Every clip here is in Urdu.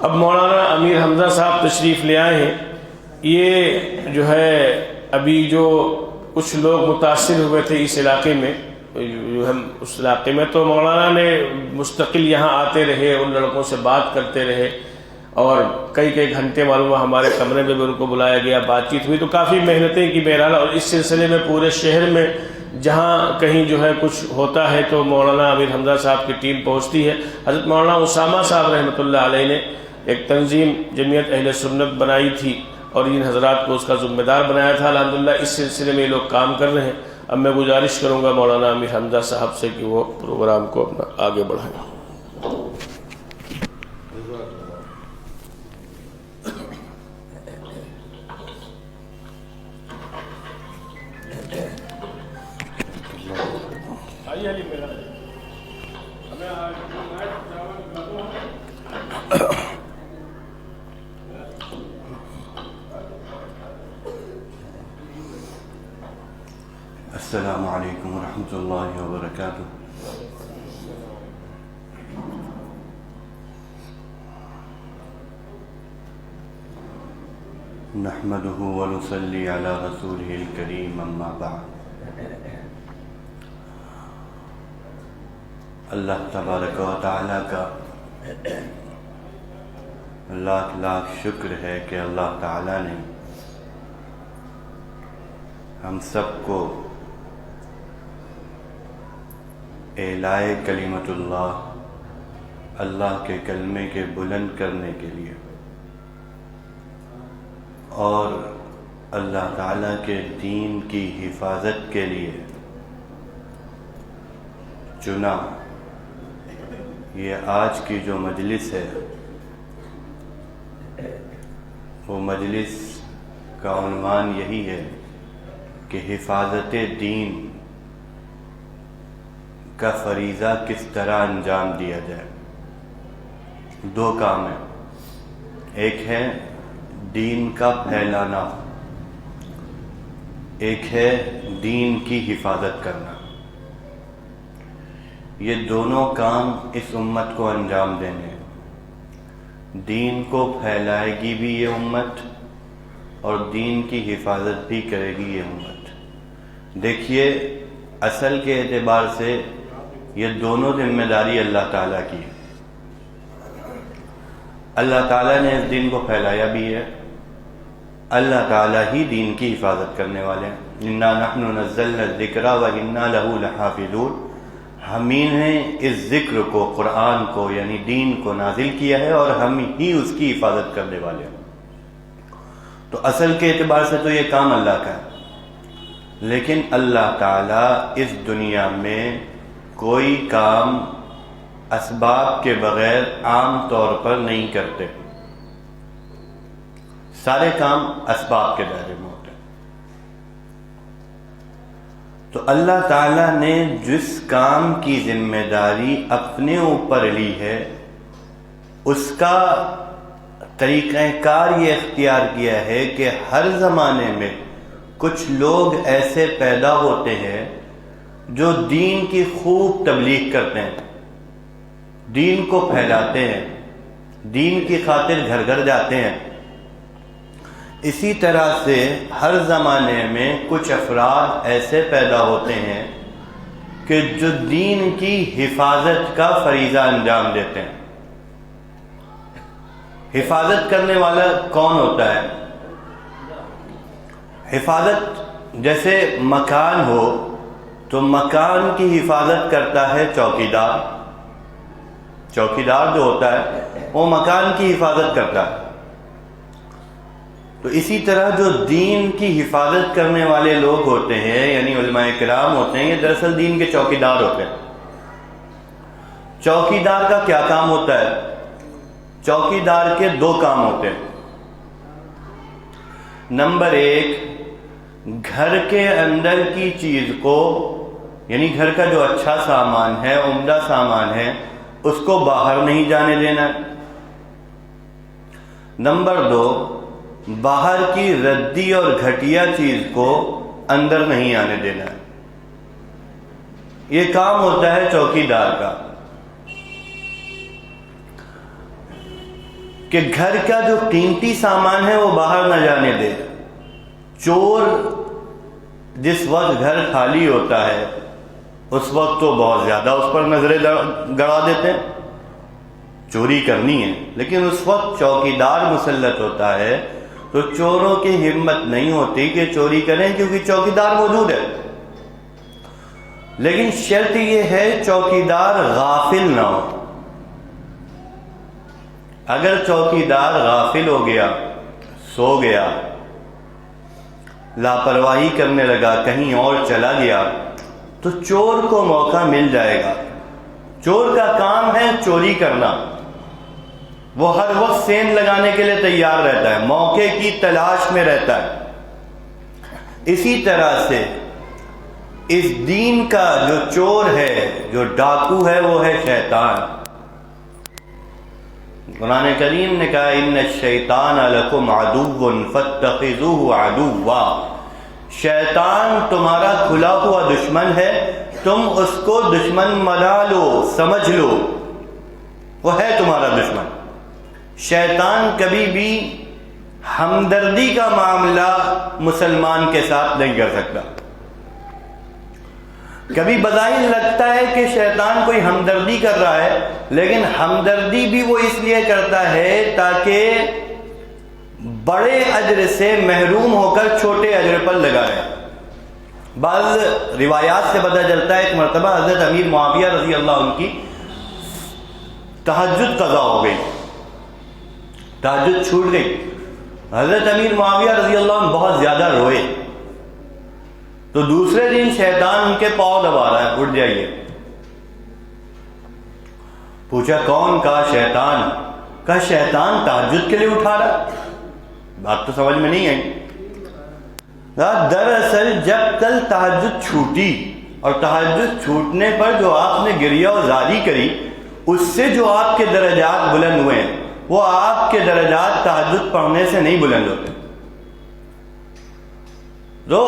اب مولانا امیر حمزہ صاحب تشریف لے آئے ہیں. یہ جو ہے ابھی جو کچھ لوگ متاثر ہوئے تھے اس علاقے میں، جو ہم اس علاقے میں، تو مولانا نے مستقل یہاں آتے رہے، ان لڑکوں سے بات کرتے رہے، اور کئی گھنٹے معلوم ہمارے کمرے میں بھی ان کو بلایا گیا، بات چیت ہوئی، تو کافی محنتیں کی بہرحال. اور اس سلسلے میں پورے شہر میں جہاں کہیں جو ہے کچھ ہوتا ہے تو مولانا امیر حمزہ صاحب کی ٹیم پہنچتی ہے. حضرت مولانا اسامہ صاحب رحمۃ اللہ علیہ نے ایک تنظیم جمعیت اہل سنت بنائی تھی اور ان حضرات کو اس کا ذمہ دار بنایا تھا. الحمدللہ اس سلسلے میں یہ لوگ کام کر رہے ہیں. اب میں گزارش کروں گا مولانا امیر حمزہ صاحب سے کہ وہ پروگرام کو اپنا آگے بڑھائیں. السلام علیکم ورحمۃ اللہ وبرکاتہ. نحمده ونصلی علی رسولہ الکریم، اما بعد. اللہ تبارک و تعالیٰ کا لاکھ لاکھ شکر ہے کہ اللہ تعالیٰ نے ہم سب کو اعلاء کلمت اللہ کے کلمے کے بلند کرنے کے لیے اور اللہ تعالیٰ کے دین کی حفاظت کے لیے چنا. یہ آج کی جو مجلس ہے وہ مجلس کا عنوان یہی ہے کہ حفاظت دین کا فریضہ کس طرح انجام دیا جائے. دو کام ہیں، ایک ہے دین کا پھیلانا، ایک ہے دین کی حفاظت کرنا. یہ دونوں کام اس امت کو انجام دینے ہیں. دین کو پھیلائے گی بھی یہ امت اور دین کی حفاظت بھی کرے گی یہ امت. دیکھیے، اصل کے اعتبار سے یہ دونوں ذمہ داری اللہ تعالیٰ کی ہے. اللہ تعالیٰ نے اس دین کو پھیلایا بھی ہے، اللہ تعالیٰ ہی دین کی حفاظت کرنے والے ہیں. اِنَّا نَحْنُ نَزَّلْنَا الذِّكْرَ وَإِنَّا لَهُ لَحَافِظُونَ. ہم ہی نے اس ذکر کو، قرآن کو یعنی دین کو نازل کیا ہے اور ہم ہی اس کی حفاظت کرنے والے ہیں. تو اصل کے اعتبار سے تو یہ کام اللہ کا ہے، لیکن اللہ تعالیٰ اس دنیا میں کوئی کام اسباب کے بغیر عام طور پر نہیں کرتے. سارے کام اسباب کے دائرے میں ہوتے ہیں. تو اللہ تعالیٰ نے جس کام کی ذمہ داری اپنے اوپر لی ہے اس کا طریقہ کار یہ اختیار کیا ہے کہ ہر زمانے میں کچھ لوگ ایسے پیدا ہوتے ہیں جو دین کی خوب تبلیغ کرتے ہیں، دین کو پھیلاتے ہیں، دین کی خاطر گھر گھر جاتے ہیں. اسی طرح سے ہر زمانے میں کچھ افراد ایسے پیدا ہوتے ہیں کہ جو دین کی حفاظت کا فریضہ انجام دیتے ہیں. حفاظت کرنے والا کون ہوتا ہے؟ حفاظت جیسے مکان ہو تو مکان کی حفاظت کرتا ہے چوکیدار. چوکیدار جو ہوتا ہے وہ مکان کی حفاظت کرتا ہے. تو اسی طرح جو دین کی حفاظت کرنے والے لوگ ہوتے ہیں یعنی علماء کرام ہوتے ہیں، یہ دراصل دین کے چوکیدار ہوتے ہیں. چوکیدار کا کیا کام ہوتا ہے؟ چوکیدار کے دو کام ہوتے ہیں. نمبر ایک، گھر کے اندر کی چیز کو یعنی گھر کا جو اچھا سامان ہے، عمدہ سامان ہے، اس کو باہر نہیں جانے دینا. نمبر دو، باہر کی ردی اور گھٹیا چیز کو اندر نہیں آنے دینا. یہ کام ہوتا ہے چوکیدار کا. کہ گھر کا جو قیمتی سامان ہے وہ باہر نہ جانے دے. چور جس وقت گھر خالی ہوتا ہے اس وقت تو بہت زیادہ اس پر نظریں گڑا دیتے ہیں، چوری کرنی ہے، لیکن اس وقت چوکیدار مسلط ہوتا ہے تو چوروں کی ہمت نہیں ہوتی کہ چوری کریں، کیونکہ چوکیدار موجود ہے. لیکن شرط یہ ہے چوکیدار غافل نہ ہو. اگر چوکیدار غافل ہو گیا، سو گیا، لاپرواہی کرنے لگا، کہیں اور چلا گیا، تو چور کو موقع مل جائے گا. چور کا کام ہے چوری کرنا، وہ ہر وقت سین لگانے کے لیے تیار رہتا ہے، موقع کی تلاش میں رہتا ہے. اسی طرح سے اس دین کا جو چور ہے، جو ڈاکو ہے، وہ ہے شیطان. قرآن کریم نے کہا ان الشیطان لکم عدو فاتخذوہ عدوا. شیطان تمہارا کھلا ہوا دشمن ہے، تم اس کو دشمن بنا لو، سمجھ لو، وہ ہے تمہارا دشمن. شیطان کبھی بھی ہمدردی کا معاملہ مسلمان کے ساتھ نہیں کر سکتا. کبھی بظاہر لگتا ہے کہ شیطان کوئی ہمدردی کر رہا ہے، لیکن ہمدردی بھی وہ اس لیے کرتا ہے تاکہ بڑے اجر سے محروم ہو کر چھوٹے اجر پر لگا رہے. بعض روایات سے پتہ چلتا ہے ایک مرتبہ حضرت امیر معاویہ رضی اللہ عنہ کی تہجد قضا ہو گئی، تہجد چھوٹ گئی. حضرت امیر معاویہ رضی اللہ عنہ بہت زیادہ روئے. تو دوسرے دن شیطان ان کے پاؤں دبا رہا ہے، اٹھ جائیے. پوچھا کون؟ کہا شیطان. کہا شیطان تہجد کے لیے اٹھا رہا؟ بات تو سمجھ میں نہیں آئی. دراصل جب کل تہجد چھوٹی اور تہجد چھوٹنے پر جو آپ نے گریہ و زاری کری، اس سے جو آپ کے درجات بلند ہوئے ہیں، وہ آپ کے درجات تہجد پڑھنے سے نہیں بلند ہوتے. تو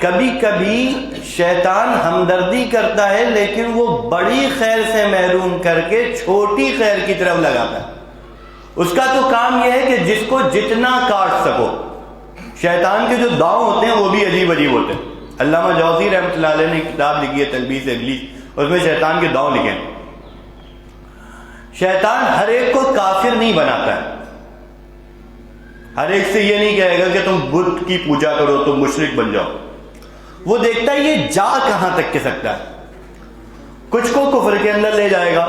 کبھی کبھی شیطان ہمدردی کرتا ہے، لیکن وہ بڑی خیر سے محروم کر کے چھوٹی خیر کی طرف لگاتا ہے. اس کا تو کام یہ ہے کہ جس کو جتنا کاٹ سکو. شیطان کے جو داؤں ہوتے ہیں وہ بھی عجیب عجیب ہوتے ہیں. علامہ جوزی رحمۃ اللہ علیہ نے کتاب لکھی ہے تلبیس ابلیس، اس میں شیطان کے داؤں لکھے ہیں. شیطان ہر ایک کو کافر نہیں بناتا ہے، ہر ایک سے یہ نہیں کہے گا کہ تم بت کی پوجا کرو تم مشرک بن جاؤ. وہ دیکھتا ہے یہ جا کہاں تک کے سکتا ہے. کچھ کو کفر کے اندر لے جائے گا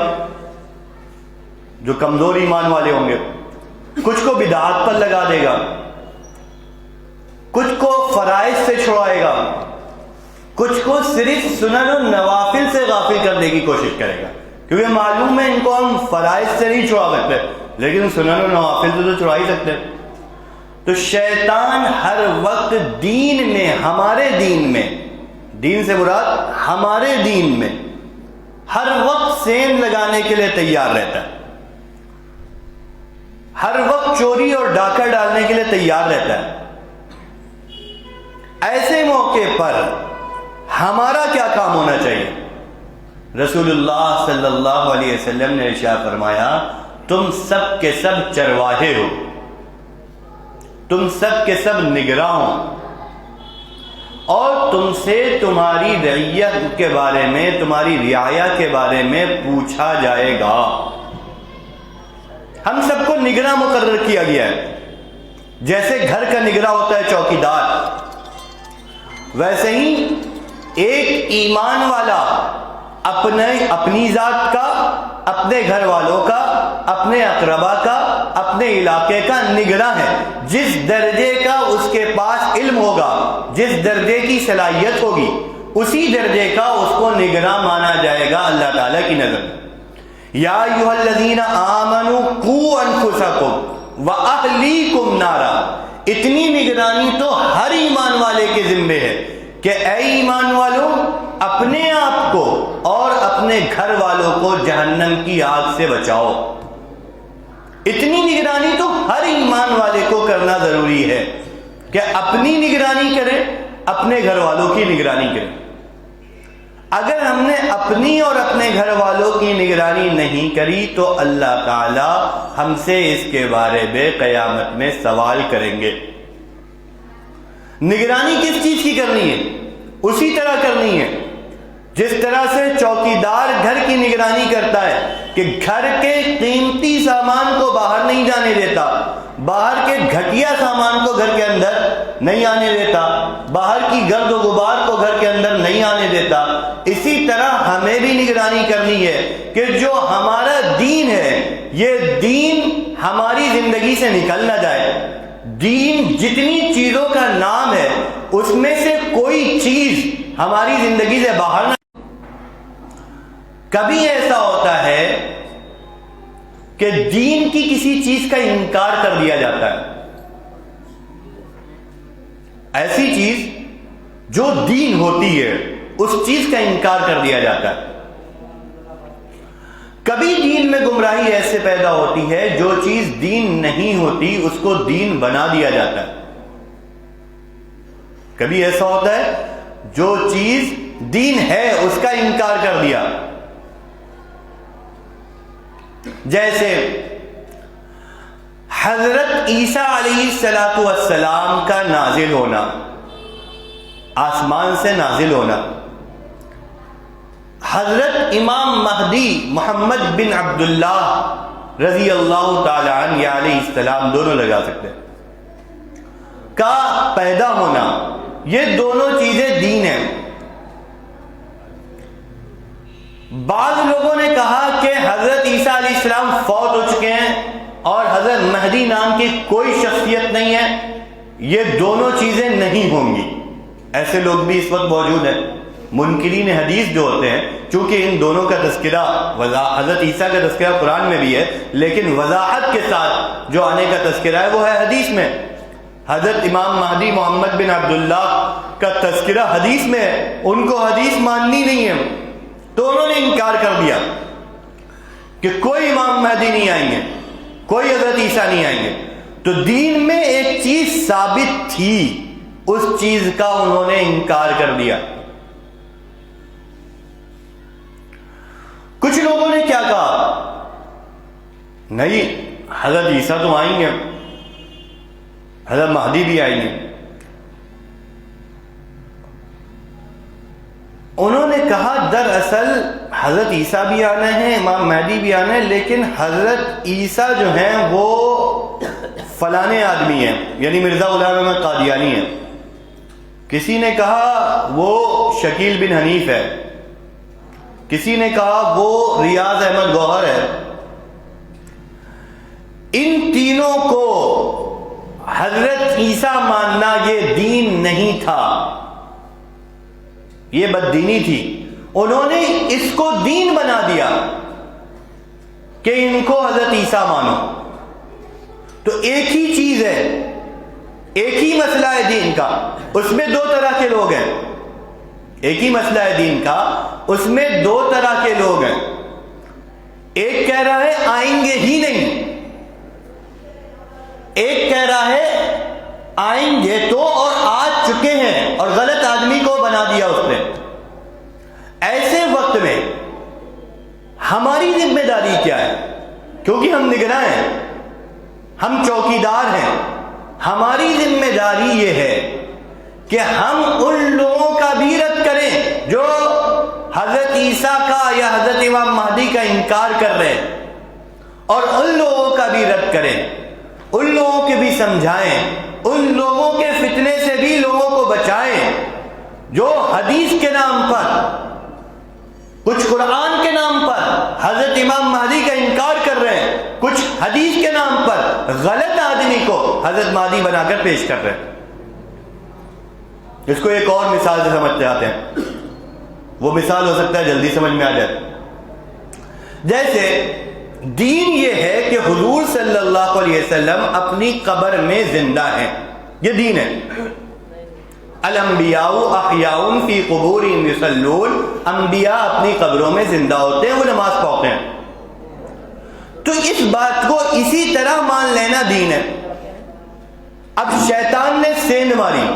جو کمزور ایمان والے ہوں گے، کچھ کو بدعات پر لگا دے گا، کچھ کو فرائض سے چھڑائے گا، کچھ کو صرف سنن و نوافل سے غافل کرنے کی کوشش کرے گا، کیونکہ معلوم ہے ان کو ہم فرائض سے نہیں چھڑا سکتے، لیکن سنن و نوافل سے تو چھڑا ہی سکتے. تو شیطان ہر وقت دین میں، ہمارے دین میں، دین سے مراد ہمارے دین میں ہر وقت سین لگانے کے لیے تیار رہتا ہے، ہر وقت چوری اور ڈاکہ ڈالنے کے لیے تیار رہتا ہے. ایسے موقع پر ہمارا کیا کام ہونا چاہیے؟ رسول اللہ صلی اللہ علیہ وسلم نے ارشاد فرمایا تم سب کے سب چرواہے ہو، تم سب کے سب نگراں ہو، اور تم سے تمہاری رعیت کے بارے میں، تمہاری رعایا کے بارے میں پوچھا جائے گا. ہم سب کو نگراں مقرر کیا گیا ہے. جیسے گھر کا نگراں ہوتا ہے چوکیدار، ویسے ہی ایک ایمان والا اپنی ذات کا، اپنے گھر والوں کا، اپنے اقربا کا، اپنے علاقے کا نگراں ہے. جس درجے کا اس کے پاس علم ہوگا، جس درجے کی صلاحیت ہوگی، اسی درجے کا اس کو نگراں مانا جائے گا اللہ تعالیٰ کی نظر. یا ایھا الذین آمنوا قوا انفسکم واہلیکم نارا. اتنی نگرانی تو ہر ایمان والے کے ذمے ہے کہ اے ایمان والوں اپنے آپ کو اور اپنے گھر والوں کو جہنم کی آگ سے بچاؤ. اتنی نگرانی تو ہر ایمان والے کو کرنا ضروری ہے کہ اپنی نگرانی کرے، اپنے گھر والوں کی نگرانی کرے. اگر ہم نے اپنی اور اپنے گھر والوں کی نگرانی نہیں کری تو اللہ تعالی ہم سے اس کے بارے میں قیامت میں سوال کریں گے۔ نگرانی کس چیز کی کرنی ہے؟ اسی طرح کرنی ہے جس طرح سے چوکیدار گھر کی نگرانی کرتا ہے کہ گھر کے قیمتی سامان کو باہر نہیں جانے دیتا، باہر کے گھٹیا سامان کو گھر کے اندر نہیں آنے دیتا، باہر کی گرد و غبار کو گھر کے اندر نہیں آنے دیتا، اسی طرح ہمیں بھی نگرانی کرنی ہے کہ جو ہمارا دین ہے یہ دین ہماری زندگی سے نکل نہ جائے۔ دین جتنی چیزوں کا نام ہے اس میں سے کوئی چیز ہماری زندگی سے باہر نہ۔ کبھی ایسا ہوتا ہے کہ دین کی کسی چیز کا انکار کر دیا جاتا ہے، ایسی چیز جو دین ہوتی ہے اس چیز کا انکار کر دیا جاتا ہے۔ کبھی دین میں گمراہی ایسے پیدا ہوتی ہے جو چیز دین نہیں ہوتی اس کو دین بنا دیا جاتا ہے۔ کبھی ایسا ہوتا ہے جو چیز دین ہے اس کا انکار کر دیا، جیسے حضرت عیسیٰ علیہ السلام کا نازل ہونا، آسمان سے نازل ہونا، حضرت امام مہدی محمد بن عبداللہ رضی اللہ تعالی عنہ یا علیہ السلام دونوں لگا سکتے ہیں، کا پیدا ہونا، یہ دونوں چیزیں دین ہیں۔ بعض لوگوں نے کہا کہ حضرت عیسیٰ علیہ السلام فوت ہو چکے ہیں اور حضرت مہدی نام کی کوئی شخصیت نہیں ہے، یہ دونوں چیزیں نہیں ہوں گی۔ ایسے لوگ بھی اس وقت موجود ہیں۔ منکرین حدیث جو ہوتے ہیں، چونکہ ان دونوں کا تذکرہ حضرت عیسیٰ کا تذکرہ قرآن میں بھی ہے لیکن وضاحت کے ساتھ جو آنے کا تذکرہ ہے وہ ہے حدیث میں۔ حضرت امام مہدی محمد بن عبداللہ کا تذکرہ حدیث میں ہے، ان کو حدیث ماننی نہیں ہے، تو انہوں نے انکار کر دیا کہ کوئی امام مہدی نہیں آئیں گے، کوئی حضرت عیسیٰ نہیں آئیں گے۔ تو دین میں ایک چیز ثابت تھی، اس چیز کا انہوں نے انکار کر دیا۔ کچھ لوگوں نے کیا کہا؟ نہیں، حضرت عیسیٰ تو آئیں گے، حضرت مہدی بھی آئیں گے۔ انہوں نے کہا دراصل حضرت عیسیٰ بھی آنا ہے، امام مہدی بھی آنا ہے، لیکن حضرت عیسیٰ جو ہیں وہ فلانے آدمی ہیں، یعنی مرزا غلام احمد قادیانی ہیں۔ کسی نے کہا وہ شکیل بن حنیف ہے، کسی نے کہا وہ ریاض احمد گوہر ہے۔ ان تینوں کو حضرت عیسیٰ ماننا یہ دین نہیں تھا، یہ بددینی تھی۔ انہوں نے اس کو دین بنا دیا کہ ان کو حضرت عیسیٰ مانو۔ تو ایک ہی چیز ہے، ایک ہی مسئلہ ہے دین کا، اس میں دو طرح کے لوگ ہیں۔ ایک ہی مسئلہ ہے دین کا، اس میں دو طرح کے لوگ ہیں۔ ایک کہہ رہا ہے آئیں گے ہی نہیں، ایک کہہ رہا ہے آئیں گے تو اور آ چکے ہیں اور غلط آدمی کو بنا دیا اس نے۔ ایسے وقت میں ہماری ذمہ داری کیا ہے؟ کیونکہ ہم نگراں ہیں، ہم چوکیدار ہیں، ہماری ذمہ داری یہ ہے کہ ہم ان لوگوں کا بھی رد کریں جو حضرت عیسیٰ کا یا حضرت امام مہدی کا انکار کر رہے ہیں، اور ان لوگوں کا بھی رد کریں، ان لوگوں کے بھی سمجھائیں، ان لوگوں کے فتنے سے بھی لوگوں کو بچائیں جو حدیث کے نام پر، کچھ قرآن کے نام پر حضرت امام مہدی کا انکار کر رہے ہیں، کچھ حدیث کے نام پر غلط آدمی کو حضرت مہدی بنا کر پیش کر رہے ہیں۔ اس کو ایک اور مثال سے سمجھتے آتے ہیں، وہ مثال ہو سکتا ہے جلدی سمجھ میں آ جائے۔ جیسے دین یہ ہے کہ حضور صلی اللہ علیہ وسلم اپنی قبر میں زندہ ہیں، یہ دین ہے۔ الانبیاء احیاء فی قبورہم یصلون، انبیاء اپنی قبروں میں زندہ ہوتے ہیں، وہ نماز پڑھتے ہیں۔ تو اس بات کو اسی طرح مان لینا دین ہے۔ اب شیطان نے سیند ماری،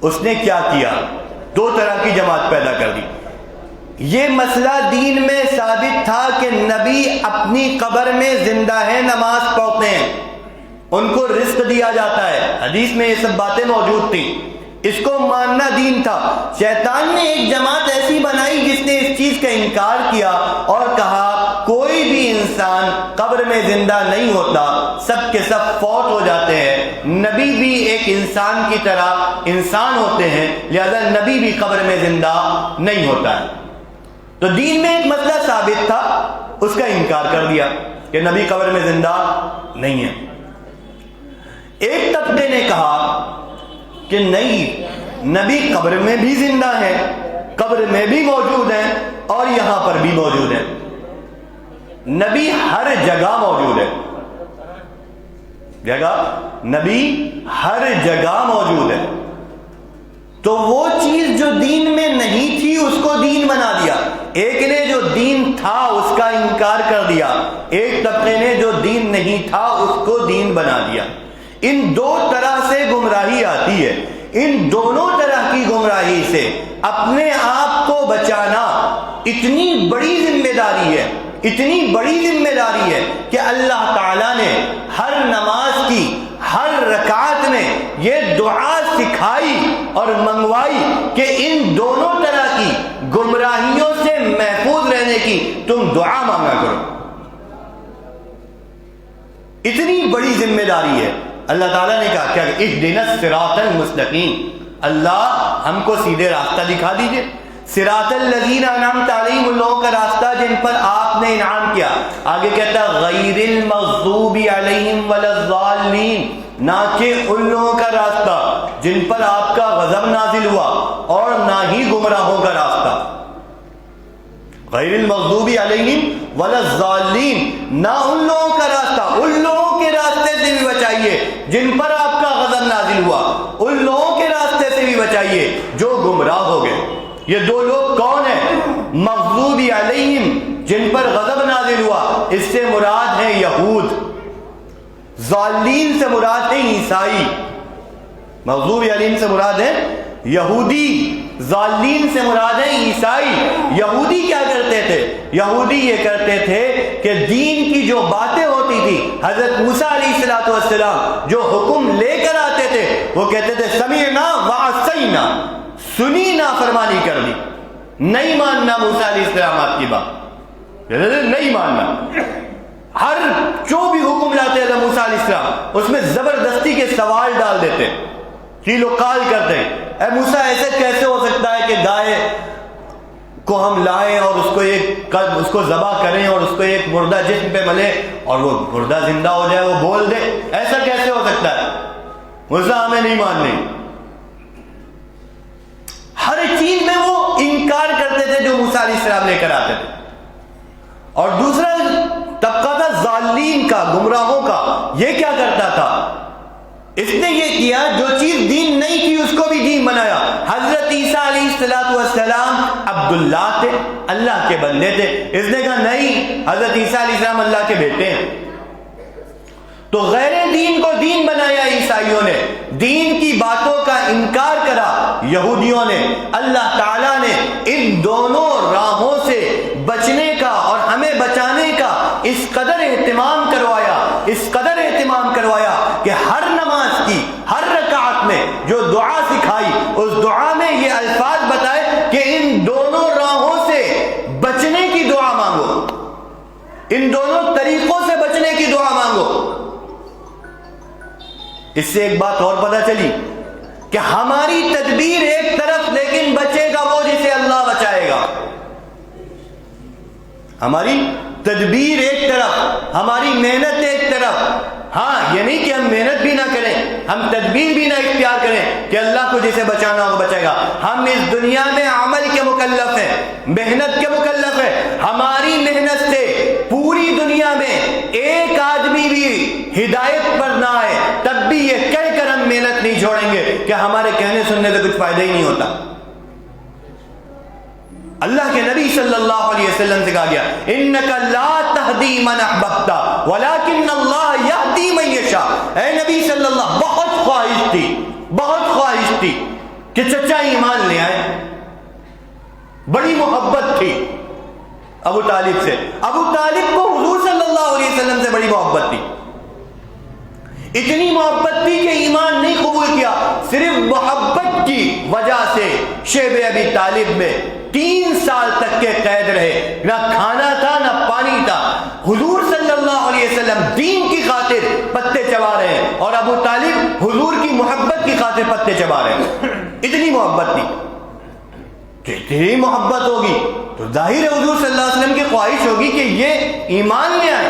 اس نے کیا کیا؟ دو طرح کی جماعت پیدا کر دی۔ یہ مسئلہ دین میں ثابت تھا کہ نبی اپنی قبر میں زندہ ہے، نماز پڑھتے ہیں، ان کو رزق دیا جاتا ہے، حدیث میں یہ سب باتیں موجود تھیں، اس کو ماننا دین تھا۔ شیطان نے ایک جماعت ایسی بنائی جس نے اس چیز کا انکار کیا اور کہا کوئی بھی انسان قبر میں زندہ نہیں ہوتا، سب کے سب فوت ہو جاتے ہیں، نبی بھی ایک انسان کی طرح انسان ہوتے ہیں، لہذا نبی بھی قبر میں زندہ نہیں ہوتا ہے۔ تو دین میں ایک مسئلہ ثابت تھا، اس کا انکار کر دیا کہ نبی قبر میں زندہ نہیں ہے۔ ایک طبقے نے کہا کہ نہیں، نبی قبر میں بھی زندہ ہے، قبر میں بھی موجود ہیں اور یہاں پر بھی موجود ہیں، نبی ہر جگہ موجود ہے، نبی ہر جگہ موجود ہے۔ تو وہ چیز جو دین میں نہیں تھی اس کو دین بنا دیا، ایک نے جو دین تھا اس کا انکار کر دیا، ایک طبقے نے جو دین نہیں تھا اس کو دین بنا دیا۔ ان دو طرح سے گمراہی آتی ہے، ان دونوں طرح کی گمراہی سے اپنے آپ کو بچانا اتنی بڑی ذمہ داری ہے، اتنی بڑی ذمہ داری ہے کہ اللہ تعالیٰ نے ہر نماز کی ہر رکعت میں یہ دعا سکھائی اور منگوائی کہ ان دونوں طرح کی گمراہیوں سے محفوظ رہنے کی تم دعا مانگا کرو۔ اتنی بڑی ذمہ داری ہے۔ اللہ تعالیٰ نے کہا کیا کہ اہدنا الصراط المستقیم، اللہ ہم کو سیدھے راستہ دکھا دیجئے۔ صراط الذین انعمت علیہم، ان لوگوں کا راستہ جن پر آپ نے انعام کیا۔ آگے کہتا غیر المغضوب علیہم ولا الضالین، نہ کہ ان لوگوں کا راستہ جن پر آپ کا غضب نازل ہوا اور نہ ہی گمراہوں کا راستہ۔ غیر المغضوب علیہم ولا الضالین، نہ ان لوگوں کا راستہ، ان لوگوں کے راستے سے بھی بچائیے جن پر آپ کا غضب نازل ہوا، ان لوگوں کے راستے سے بھی بچائیے جو گمراہ ہو گئے۔ یہ دو لوگ کون ہیں؟ مغضوب علیہم، جن پر غضب نازل ہوا، اس سے مراد ہے یہود، ضالین سے مراد ہے عیسائی۔ مغضوب علیہم سے مراد ہے یہودی، ضالین سے مراد ہے عیسائی۔ یہودی کیا کرتے تھے؟ یہودی یہ کرتے تھے کہ دین کی جو باتیں ہوتی تھی، حضرت موسیٰ علیہ السلام جو حکم لے کر آتے تھے، وہ کہتے تھے سمعنا وعصینا، سنی نافرمانی کر دی، نہیں ماننا موسیٰ علیہ السلام آپ کی بات، نہیں ماننا۔ ہر جو بھی حکم لاتے تھے موسیٰ علیہ السلام اس میں زبردستی کے سوال ڈال دیتے، قیل و قال کرتے ہیں، اے موسیٰ ایسے کیسے ہو سکتا ہے کہ گائے کو ہم لائیں اور اس کو ذبح کریں اور اس کو ایک مردہ جسم پہ ملے اور وہ مردہ زندہ ہو جائے، وہ بول دے، ایسا کیسے ہو سکتا ہے؟ موسیٰ ہمیں نہیں ماننی۔ ہر چیز میں وہ انکار کرتے تھے جو موسیٰ علیہ السلام لے کر آتے تھے۔ اور دوسرا طبقہ تھا ضالین کا، گمراہوں کا، یہ کیا کرتا تھا؟ اس نے یہ کیا جو چیز دین نہیں تھی اس کو بھی دین بنایا۔ حضرت عیسیٰ علیہ السلام عبداللہ تھے، اللہ کے بندے تھے، اس نے کہا نہیں، حضرت عیسیٰ علیہ السلام اللہ کے بیٹے ہیں۔ تو غیر دین کو دین بنایا عیسائیوں نے، دین کی باتوں کا انکار کرا یہودیوں نے۔ اللہ تعالیٰ نے ان دونوں راہوں سے بچنے کا اور ہمیں بچانے کا اس قدر اہتمام کروایا، اس قدر اہتمام کروایا کہ ہر نماز کی ہر رکعت میں جو دعا سکھائی اس دعا میں یہ الفاظ بتائے کہ ان دونوں راہوں سے بچنے کی دعا مانگو، ان دونوں طریقوں سے بچنے کی دعا مانگو۔ اس سے ایک بات اور پتہ چلی کہ ہماری تدبیر ایک طرف لیکن بچے گا وہ جسے اللہ بچائے گا۔ ہماری تدبیر ایک طرف، ہماری محنت ایک طرف۔ ہاں یہ نہیں کہ ہم محنت بھی نہ کریں، ہم تدبیر بھی نہ اختیار کریں کہ اللہ کو جسے بچانا ہو بچائے گا۔ ہم اس دنیا میں عمل کے مکلف ہیں، محنت کے مکلف ہیں۔ ہماری محنت سے پوری دنیا میں ایک آدمی بھی ہدایت پر نہ آئے تب بھی یہ کہہ کر ہم محنت نہیں چھوڑیں گے کہ ہمارے کہنے سننے سے کچھ فائدہ ہی نہیں ہوتا۔ اللہ کے نبی صلی اللہ علیہ وسلم سے کہا گیا انک لا تہدی من احببت ولکن اللہ یہدی من یشاء۔ اے نبی صلی اللہ، بہت خواہش تھی کہ چچا ایمان لے آئے، بڑی محبت تھی ابو طالب سے. ابو طالب کو حضور صلی اللہ علیہ وسلم سے بڑی محبت تھی. اتنی محبت تھی کہ ایمان نہیں قبول کیا. صرف محبت کی وجہ سے شیب ابی طالب میں 3 سال تک کے قید رہے. نہ کھانا تھا نہ پانی تھا. حضور صلی اللہ علیہ وسلم دین کی خاطر پتے چبا رہے ہیں اور ابو طالب حضور کی محبت کی خاطر پتے چبا رہے ہیں. اتنی محبت تھی. اتنی محبت ہوگی تو ظاہر ہے حضور صلی اللہ علیہ وسلم کی خواہش ہوگی کہ یہ ایمان لے آئے.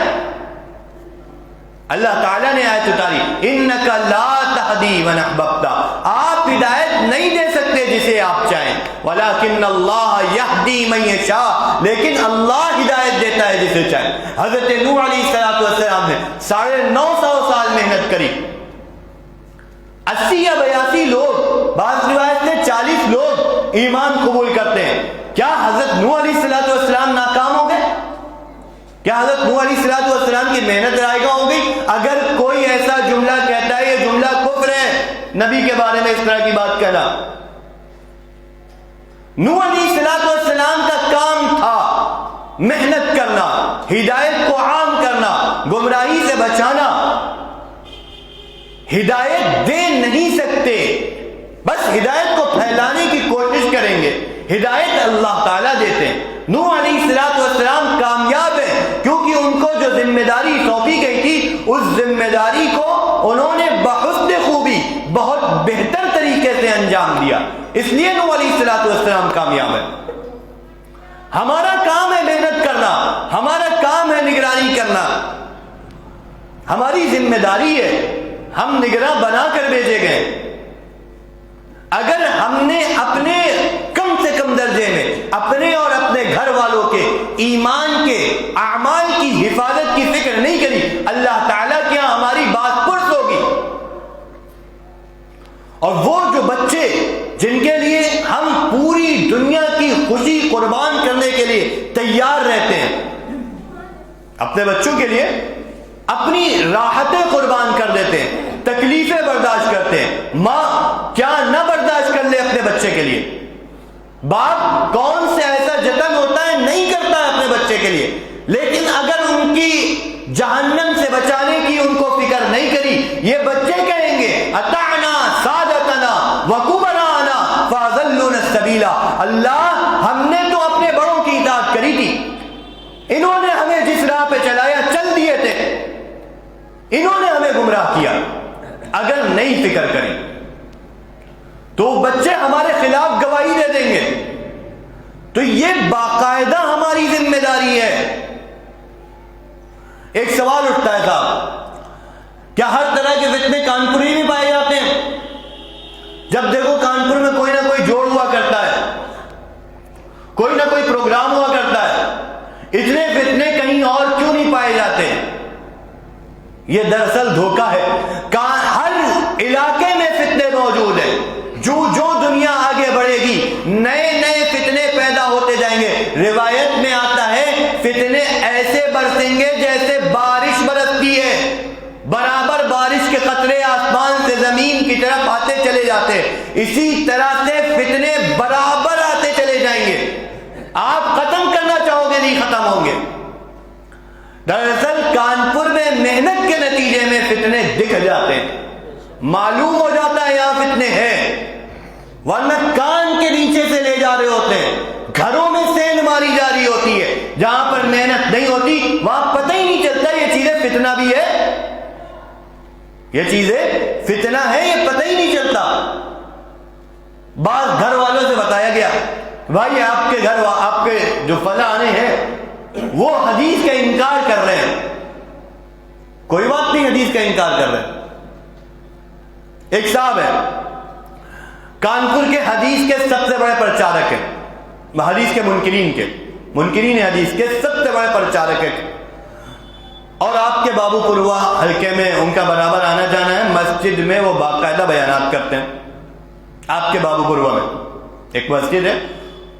اللہ تعالیٰ نے آیت اتاری انک لا تہدی من احببت, آپ ہدایت نہیں دے سکتے جسے آپ چاہیں, ولکن اللہ یہدی من یشاء, لیکن اللہ ہدایت دیتا ہے جسے چاہے. حضرت نوح علیہ السلام نے 950 سال محنت کری. 80 یا 82 لوگ, بعض روایت سے 40 لوگ ایمان قبول کرتے ہیں. کیا حضرت نوح علیہ السلام ناکام ہو گئے؟ کیا حضرت نوح علیہ السلام کی محنت رائے گاہ ہو گئی؟ اگر کوئی ایسا جملہ کہتا ہے یہ جملہ کفر ہے نبی کے بارے میں اس طرح کی بات کہنا. نوح علیہ السلام کا کام تھا محنت کرنا, ہدایت کو عام کرنا, گمراہی سے بچانا. ہدایت دے نہیں سکتے, بس ہدایت کو پھیلانے کی کوشش کریں گے. ہدایت اللہ تعالیٰ دیتے ہیں. نوح علیہ السلام کامیاب ہیں کیونکہ ان کو جو ذمہ داری سونپی گئی تھی اس ذمہ داری کو انہوں نے بحسن خوبی بہت بہتر طریقے سے انجام دیا. اس لیے نوح علیہ السلام کامیاب ہے. ہمارا کام ہے محنت کرنا, ہمارا کام ہے نگرانی کرنا, ہماری ذمہ داری ہے. ہم نگراں بنا کر بھیجے گئے. اگر ہم نے اپنے کم سے کم درجے میں اپنے اور اپنے گھر والوں کے ایمان کے اعمال کی حفاظت کی فکر نہیں کری, اللہ تعالیٰ کے یہاں ہماری بات پرس ہوگی. اور وہ جو بچے جن کے لیے ہم پوری دنیا کی خوشی قربان کرنے کے لیے تیار رہتے ہیں, اپنے بچوں کے لیے اپنی راحتیں قربان کر دیتے ہیں, تکلیفیں برداشت کرتے ہیں. ماں کیا نہ برداشت کر لے اپنے بچے کے لیے. باپ کون سے ایسا جتن ہوتا ہے نہیں کرتا ہے اپنے بچے کے لیے, لیکن اگر ان کی جہنم سے بچانے کی ان کو فکر نہیں کری, یہ بچے کہیں گے اطعنا سادتنا وکبرانا فاضلونا السبیلا, اللہ ہم نے تو اپنے بڑوں کی اطاعت کری تھی, انہوں نے ہمیں جس راہ پہ چلایا چل دیے تھے, انہوں نے ہمیں گمراہ کیا. اگر نہیں فکر کریں تو بچے ہمارے خلاف گواہی دے دیں گے. تو یہ باقاعدہ ہماری ذمہ داری ہے. ایک سوال اٹھتا ہے صاحب, کیا ہر طرح کے فتنے کانپوری میں پائے جاتے ہیں؟ جب دیکھو کانپور میں کوئی نہ کوئی جوڑ ہوا کرتا ہے, کوئی نہ کوئی پروگرام ہوا کرتا ہے, اتنے فتنے کہیں اور کیوں نہیں پائے جاتے؟ یہ دراصل دھوکہ ہے. ہر علاقے میں فتنے موجود ہیں. جو دنیا آگے بڑھے گی نئے نئے فتنے پیدا ہوتے جائیں گے. روایت میں آتا ہے فتنے ایسے برسیں گے جیسے بارش برستی ہے, برابر بارش کے قطرے آسمان سے زمین کی طرف آتے چلے جاتے ہیں. اسی طرح سے فتنے برابر آتے چلے جائیں گے. آپ ختم کرنا چاہو گے نہیں ختم ہوں گے. دراصل کانپور میں محنت کے نتیجے میں فتنے دکھ جاتے ہیں, معلوم ہو جاتا ہے یہاں فتنے ہیں, ورنہ کان کے نیچے سے لے جا رہے ہوتے ہیں, گھروں میں سین ماری جا رہی ہوتی ہے. جہاں پر محنت نہیں ہوتی وہاں پتہ ہی نہیں چلتا یہ چیزیں فتنہ بھی ہے, یہ چیزیں فتنہ ہے, یہ پتہ ہی نہیں چلتا. بعض گھر والوں سے بتایا گیا بھائی آپ کے گھر آپ کے جو فلاں آنے ہیں وہ حدیث کا انکار کر رہے ہیں. کوئی بات نہیں, حدیث کا انکار کر رہے ہیں. ایک صاحب ہے کانپور کے حدیث کے سب سے بڑے پرچارک ہیں, حدیث کے منکرین حدیث کے سب سے بڑے پرچارک ہیں, اور آپ کے بابو پروا حلقے میں ان کا برابر آنا جانا ہے. مسجد میں وہ باقاعدہ بیانات کرتے ہیں. آپ کے بابو پروا میں ایک مسجد ہے,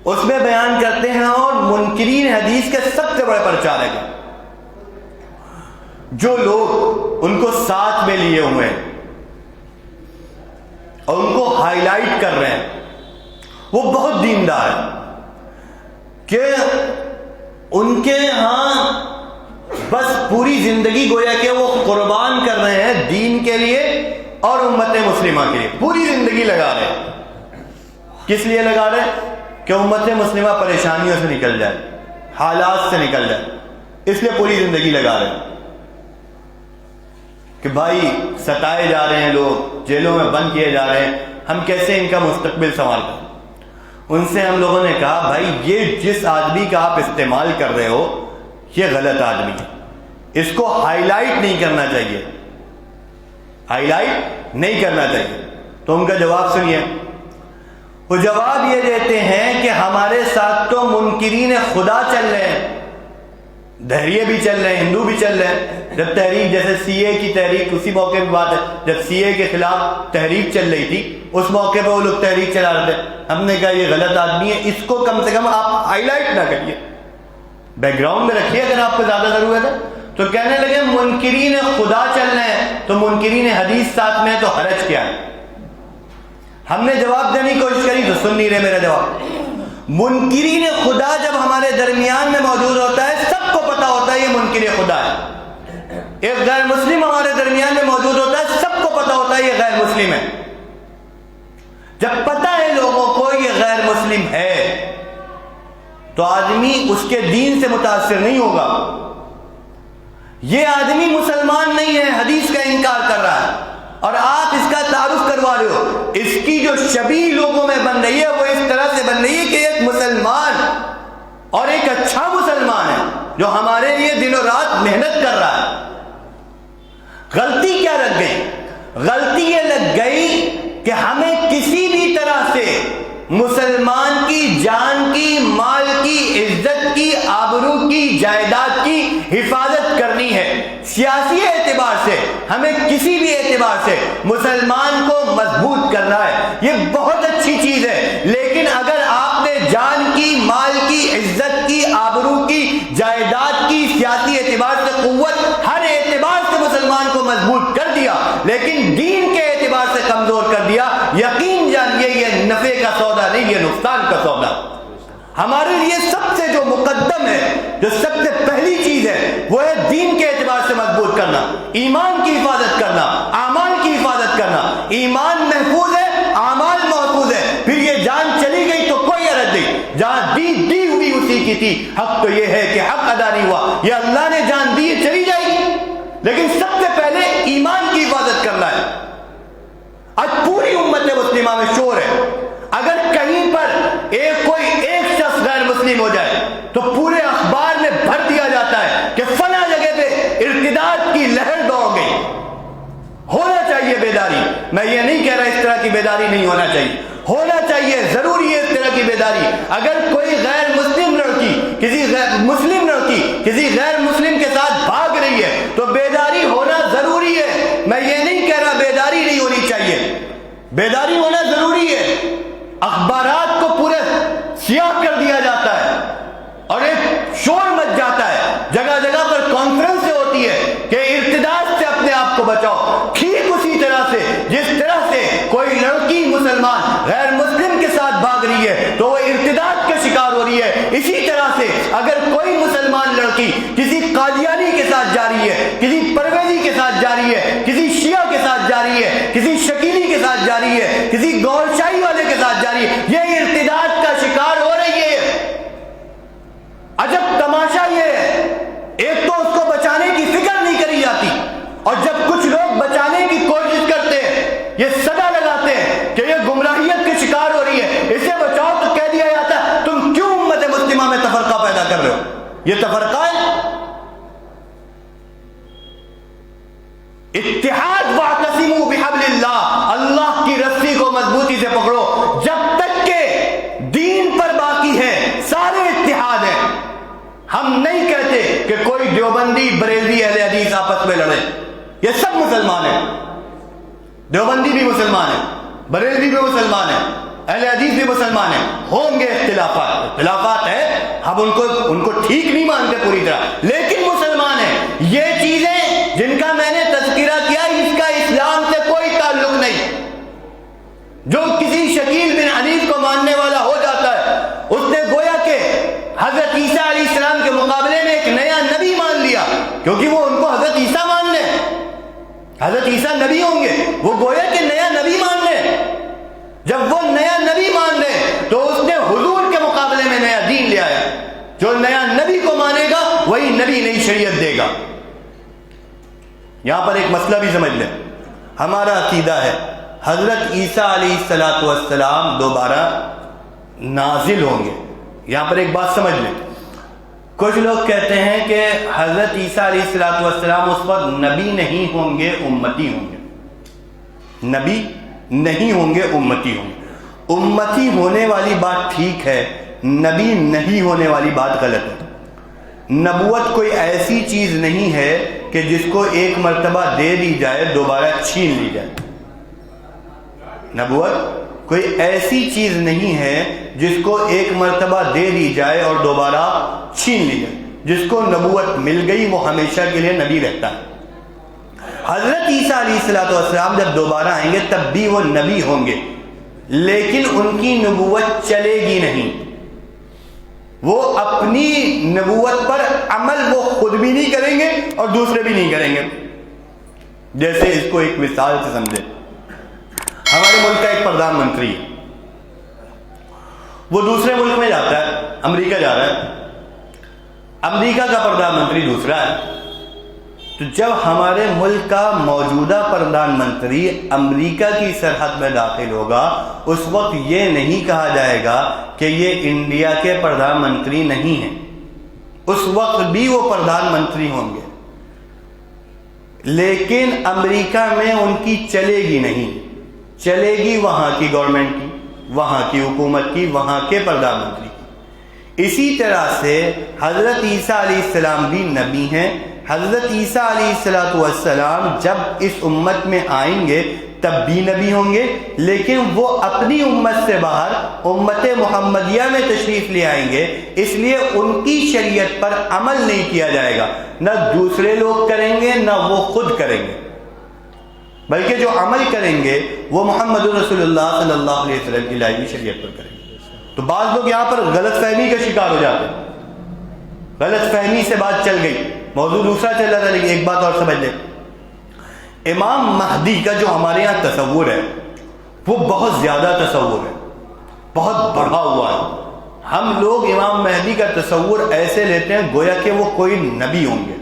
اس میں بیان کرتے ہیں, اور منکرین حدیث کے سب سے بڑے پرچارک ہیں. جو لوگ ان کو ساتھ میں لیے ہوئے ہیں اور ان کو ہائی لائٹ کر رہے ہیں وہ بہت دیندار ہیں. کہ ان کے ہاں بس پوری زندگی گویا کہ وہ قربان کر رہے ہیں دین کے لیے اور امت مسلمہ کے لیے، پوری زندگی لگا رہے ہیں۔ کس لیے لگا رہے ہیں؟ کہ امت مسلمہ پریشانیوں سے نکل جائے، حالات سے نکل جائے، اس لیے پوری زندگی لگا رہے ہیں کہ بھائی ستائے جا رہے ہیں لوگ، جیلوں میں بند کیے جا رہے ہیں، ہم کیسے ان کا مستقبل سنوار کریں۔ ان سے ہم لوگوں نے کہا بھائی یہ جس آدمی کا آپ استعمال کر رہے ہو یہ غلط آدمی ہے، اس کو ہائی لائٹ نہیں کرنا چاہیے، ہائی لائٹ نہیں کرنا چاہیے۔ تو ان کا جواب سنیے، وہ جواب یہ دیتے ہیں کہ ہمارے ساتھ تو منکرین خدا چل رہے ہیں، دہریے بھی چل رہے ہیں، ہندو بھی چل رہے ہیں۔ جب تحریک جیسے سی اے کی تحریک، اسی موقع پہ بات ہے جب سی اے کے خلاف تحریک چل رہی تھی، اس موقع پہ وہ لوگ تحریک چلا رہے تھے، ہم نے کہا یہ غلط آدمی ہے، اس کو کم سے کم آپ ہائی لائٹ نہ کریے، بیک گراؤنڈ میں رکھیے اگر آپ کو زیادہ ضرورت ہے۔ تو کہنے لگے منکرین خدا چل رہے ہیں تو منکرین حدیث ساتھ میں ہے تو حرج کیا ہے؟ ہم نے جواب دینے کی کوشش کری تو سن نہیں رہے میرا جواب۔ منکرین خدا جب ہمارے درمیان میں موجود ہوتا ہے سب کو پتا ہوتا ہے یہ منکر خدا ہے۔ ایک غیر مسلم ہمارے درمیان میں موجود ہوتا ہے سب کو پتا ہوتا ہے یہ غیر مسلم ہے۔ جب پتا ہے لوگوں کو یہ غیر مسلم ہے تو آدمی اس کے دین سے متاثر نہیں ہوگا۔ یہ آدمی مسلمان نہیں ہے، حدیث کا انکار کر رہا ہے اور آپ اس کا تعارف کروا رہے ہو، اس کی جو شبیہ لوگوں میں بن رہی ہے وہ اس طرح سے بن رہی ہے کہ ایک مسلمان اور ایک اچھا مسلمان ہے جو ہمارے لیے دن و رات محنت کر رہا ہے۔ غلطی کیا لگ گئی؟ غلطی یہ لگ گئی کہ ہمیں کسی بھی طرح سے مسلمان کی جان کی، مال کی، عزت کی، آبرو کی، جائیداد کی حفاظت کرنی ہے۔ سیاسی اعتبار سے ہمیں کسی بھی اعتبار سے مسلمان کو مضبوط کرنا ہے، یہ بہت اچھی چیز ہے، لیکن اگر آپ نے جان کی، مال کی، عزت کی، آبرو کی، جائیداد کی، سیاسی اعتبار سے قوت، ہر اعتبار سے مسلمان کو مضبوط کر دیا لیکن دین کے اعتبار سے کمزور کر دیا، یقین جانیے یہ نفع کا سودا نہیں، یہ نقصان کا سودا۔ ہمارے لیے سب سے جو مقدم ہے، جو سب سے پہلی چیز ہے وہ ہے دین کے اعتبار سے مضبوط کرنا، ایمان کی حفاظت کرنا، اعمال کی حفاظت کرنا۔ ایمان محفوظ ہے، اعمال محفوظ ہے، پھر یہ جان چلی گئی تو کوئی حرج نہیں، جہاں دی ہوئی اسی کی تھی۔ حق تو یہ ہے کہ حق ادا نہیں ہوا، یہ اللہ نے جان دی ہے چلی جائے گی، لیکن سب سے پہلے ایمان کی حفاظت کرنا ہے۔ آج پوری امت مسلمہ میں شور ہے، اگر کہیں پر کوئی ایک شخص غیر مسلم ہو جائے تو پورے اخبار میں بھر دیا جاتا ہے کہ فلاں جگہ پہ ارتداد کی لہر دوڑ گئی۔ ہونا چاہیے بیداری، میں یہ نہیں کہہ رہا اس طرح کی بیداری نہیں ہونا چاہیے، ہونا چاہیے، ضروری ہے اس طرح کی بیداری۔ اگر کوئی غیر مسلم لڑکی کسی غیر مسلم لڑکی کسی غیر مسلم کے ساتھ بھاگ رہی ہے تو بیداری ہونا ضروری ہے، میں یہ نہیں کہہ رہا بیداری نہیں ہونی چاہیے، بیداری ہونا ضروری ہے۔ اخبارات کو پورے سیاہ کر دیا جاتا ہے اور ایک شور مچ جاتا ہے، جگہ جگہ پر کانفرنسیں ہوتی ہے کہ ارتداد سے اپنے آپ کو بچاؤ۔ ٹھیک اسی طرح سے جس طرح سے کوئی لڑکی مسلمان غیر مسلم کے ساتھ بھاگ رہی ہے تو وہ ارتداد کا شکار ہو رہی ہے، اسی طرح سے اگر کوئی مسلمان لڑکی کسی قادیانی کے ساتھ جا رہی ہے، کسی پرویزی کے ساتھ جا رہی ہے، کسی شیعہ کے ساتھ جا رہی ہے، کسی شکیلی کے ساتھ جا رہی ہے، کسی گور شاہی والے کے ساتھ جا رہی ہے، یہ ارتداد کا شکار ہو رہی ہے۔ عجب تماشا یہ ہے، ایک تو اس کو بچانے کی فکر نہیں کری جاتی اور جب کچھ لوگ بچانے کی کوشش کرتے ہیں یہ صدا لگاتے ہیں کہ یہ گمراہیت کے شکار ہو رہی ہے، اسے بچاؤ تو کہہ دیا جاتا ہے تم کیوں امت مسلمہ میں تفرقہ پیدا کر رہے ہو؟ یہ تفرقہ ہے۔ اتحاد واعتصموا بحبل اللہ، اللہ کی رسی کو مضبوطی سے پکڑو، جب تک کہ دین پر باقی ہے سارے اتحاد ہیں۔ ہم نہیں کہتے کہ کوئی دیوبندی بریلوی اہل حدیث آپس میں لڑے، یہ سب مسلمان ہیں، دیوبندی بھی مسلمان ہیں، بریلوی بھی مسلمان ہیں، اہل حدیث بھی مسلمان ہیں، ہوں گے اختلافات ہیں، ہم ان کو ٹھیک نہیں مانتے پوری طرح، لیکن مسلمان ہیں۔ یہ چیزیں جن کا میں نے تذکرہ کیا اس کا اسلام سے کوئی تعلق نہیں۔ جو کسی شکیل بن حنیف کو ماننے والا ہو جاتا ہے اس نے گویا کہ عیسیٰ نبی ہوں گے، وہ گویا کہ نیا نبی مان لیں۔ جب وہ نیا نبی مان لیں تو اس نے حضور کے مقابلے میں نیا دین لے آیا۔ جو نیا نبی کو مانے گا وہی نبی نئی شریعت دے گا۔ یہاں پر ایک مسئلہ بھی سمجھ لیں، ہمارا عقیدہ ہے حضرت عیسیٰ علیہ السلام دوبارہ نازل ہوں گے۔ یہاں پر ایک بات سمجھ لیں، کچھ لوگ کہتے ہیں کہ حضرت عیسیٰ علیہ السلام اس وقت نبی نہیں ہوں گے، امتی ہوں گے۔ نبی نہیں ہوں گے، امتی ہوں گے۔ امتی ہونے والی بات ٹھیک ہے، نبی نہیں ہونے والی بات غلط ہے۔ نبوت کوئی ایسی چیز نہیں ہے کہ جس کو ایک مرتبہ دے دی جائے دوبارہ چھین لی جائے۔ نبوت کوئی ایسی چیز نہیں ہے جس کو ایک مرتبہ دے دی جائے اور دوبارہ چھین لی جائے۔ جس کو نبوت مل گئی وہ ہمیشہ کے لیے نبی رہتا ہے۔ حضرت عیسیٰ علیہ السلام جب دوبارہ آئیں گے تب بھی وہ نبی ہوں گے، لیکن ان کی نبوت چلے گی نہیں۔ وہ اپنی نبوت پر عمل وہ خود بھی نہیں کریں گے اور دوسرے بھی نہیں کریں گے۔ جیسے اس کو ایک مثال سے سمجھے، ہمارے ملک کا ایک پردھان منتری ہے، وہ دوسرے ملک میں جاتا ہے، امریکہ جا رہا ہے، امریکہ کا پردھان منتری دوسرا ہے۔ تو جب ہمارے ملک کا موجودہ پردھان منتری امریکہ کی سرحد میں داخل ہوگا اس وقت یہ نہیں کہا جائے گا کہ یہ انڈیا کے پردھان منتری نہیں ہیں، اس وقت بھی وہ پردھان منتری ہوں گے، لیکن امریکہ میں ان کی چلے گی نہیں، چلے گی وہاں کی گورنمنٹ کی، وہاں کی حکومت کی، وہاں کے پردھان منتری کی۔ اسی طرح سے حضرت عیسیٰ علیہ السلام بھی نبی ہیں۔ حضرت عیسیٰ علیہ السلام جب اس امت میں آئیں گے تب بھی نبی ہوں گے، لیکن وہ اپنی امت سے باہر امت محمدیہ میں تشریف لے آئیں گے، اس لیے ان کی شریعت پر عمل نہیں کیا جائے گا، نہ دوسرے لوگ کریں گے نہ وہ خود کریں گے، بلکہ جو عمل کریں گے وہ محمد رسول اللہ صلی اللہ علیہ وسلم کی لائی ہوئی شریعت پر کریں گے۔ تو بعض لوگ یہاں پر غلط فہمی کا شکار ہو جاتے ہیں، غلط فہمی سے بات چل گئی، موضوع دوسرا چل رہا تھا، لیکن ایک بات اور سمجھ لیں، امام مہدی کا جو ہمارے یہاں تصور ہے وہ بہت زیادہ تصور ہے، بہت بڑھا ہوا ہے۔ ہم لوگ امام مہدی کا تصور ایسے لیتے ہیں گویا کہ وہ کوئی نبی ہوں گے۔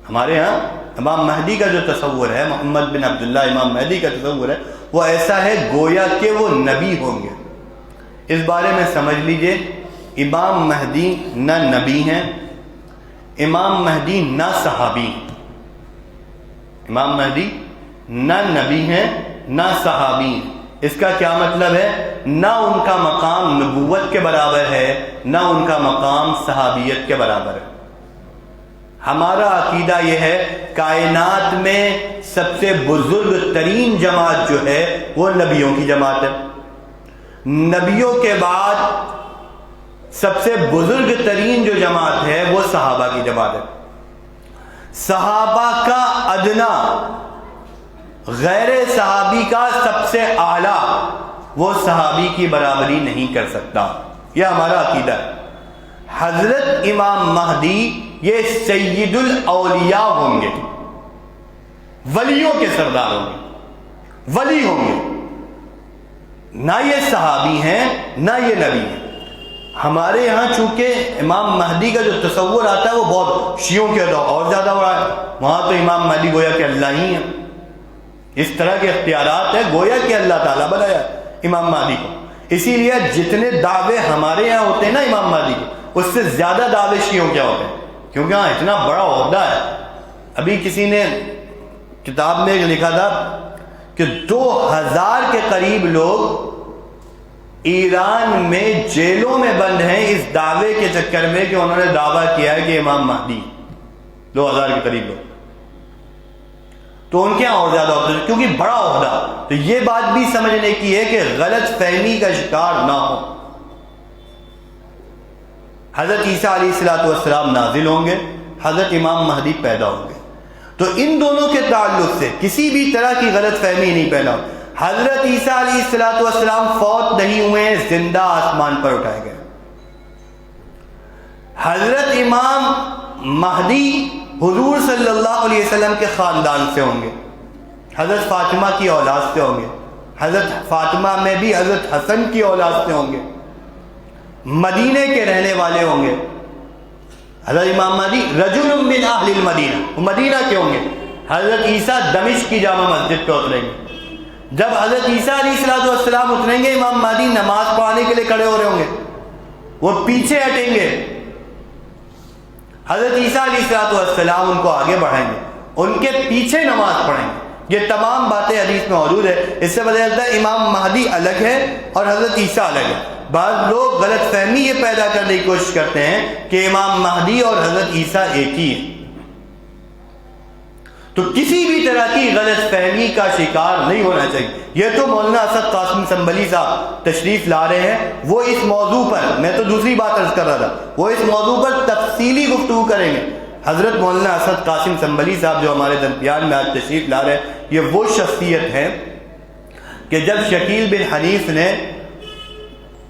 ہمارے یہاں امام مہدی کا جو تصور ہے، محمد بن عبداللہ امام مہدی کا تصور ہے، وہ ایسا ہے گویا کہ وہ نبی ہوں گے۔ اس بارے میں سمجھ لیجئے، امام مہدی نہ نبی ہیں، امام مہدی نہ صحابی ہیں۔ امام مہدی نہ نبی ہیں نہ صحابی ہیں۔ اس کا کیا مطلب ہے؟ نہ ان کا مقام نبوت کے برابر ہے نہ ان کا مقام صحابیت کے برابر ہے۔ ہمارا عقیدہ یہ ہے کائنات میں سب سے بزرگ ترین جماعت جو ہے وہ نبیوں کی جماعت ہے، نبیوں کے بعد سب سے بزرگ ترین جو جماعت ہے وہ صحابہ کی جماعت ہے۔ صحابہ کا ادنا غیر صحابی کا سب سے اعلیٰ وہ صحابی کی برابری نہیں کر سکتا، یہ ہمارا عقیدہ ہے۔ حضرت امام مہدی یہ سید الاولیاء ہوں گے، ولیوں کے سردار ہوں گے، ولی ہوں گے، نہ یہ صحابی ہیں نہ یہ نبی ہیں۔ ہمارے یہاں چونکہ امام مہدی کا جو تصور آتا ہے وہ بہت شیعوں کے اور زیادہ ہو رہا ہے، وہاں تو امام مہدی گویا کہ اللہ ہی ہیں، اس طرح کے اختیارات ہیں گویا کہ اللہ تعالیٰ بنایا امام مہدی کو۔ اسی لیے جتنے دعوے ہمارے یہاں ہوتے ہیں نا امام مہدی کے، اس سے زیادہ دعوے شیعوں کیا ہوتے ہیں، کیونکہ ہاں اتنا بڑا عہدہ ہے۔ ابھی کسی نے کتاب میں لکھا تھا کہ 2000 کے قریب لوگ ایران میں جیلوں میں بند ہیں اس دعوے کے چکر میں کہ انہوں نے دعویٰ کیا ہے کہ امام مہدی، 2000 کے قریب لوگ، تو ان کے یہاں اور زیادہ ہوتا ہے کیونکہ بڑا عہدہ۔ تو یہ بات بھی سمجھنے کی ہے کہ غلط فہمی کا شکار نہ ہو۔ حضرت عیسیٰ علیہ السلام نازل ہوں گے، حضرت امام مہدی پیدا ہوں گے، تو ان دونوں کے تعلق سے کسی بھی طرح کی غلط فہمی نہیں پیدا ہو۔ حضرت عیسیٰ علیہ السلام فوت نہیں ہوئے، زندہ آسمان پر اٹھائے گئے۔ حضرت امام مہدی حضور صلی اللہ علیہ وسلم کے خاندان سے ہوں گے، حضرت فاطمہ کی اولاد سے ہوں گے، حضرت فاطمہ میں بھی حضرت حسن کی اولاد سے ہوں گے، مدینے کے رہنے والے ہوں گے۔ حضرت امام مہدی رجل من اہل المدینہ، وہ مدینہ کے ہوں گے۔ حضرت عیسیٰ دمشق کی جامع مسجد پہ اتریں گے۔ جب حضرت عیسیٰ علیہ السلام اتریں گے، امام مہدی نماز پڑھانے کے لیے کھڑے ہو رہے ہوں گے، وہ پیچھے ہٹیں گے۔ حضرت عیسیٰ علیہ السلام ان کو آگے بڑھائیں گے، ان کے پیچھے نماز پڑھیں گے۔ یہ تمام باتیں حدیث میں موجود ہے۔ اس سے پتہ چلتا ہے امام مہدی الگ ہے اور حضرت عیسیٰ الگ ہے۔ بعض لوگ غلط فہمی یہ پیدا کرنے کی کوشش کرتے ہیں کہ امام مہدی اور حضرت عیسیٰ ایک ہی ہیں، تو کسی بھی طرح کی غلط فہمی کا شکار نہیں ہونا چاہیے۔ یہ تو مولانا اسد قاسم سنبھلی صاحب تشریف لا رہے ہیں، وہ اس موضوع پر، میں تو دوسری بات عرض کر رہا تھا، وہ اس موضوع پر تفصیلی گفتگو کریں گے۔ حضرت مولانا اسد قاسم سنبھلی صاحب جو ہمارے درمیان میں آج تشریف لا رہے ہیں، یہ وہ شخصیت ہے کہ جب شکیل بن حنیف نے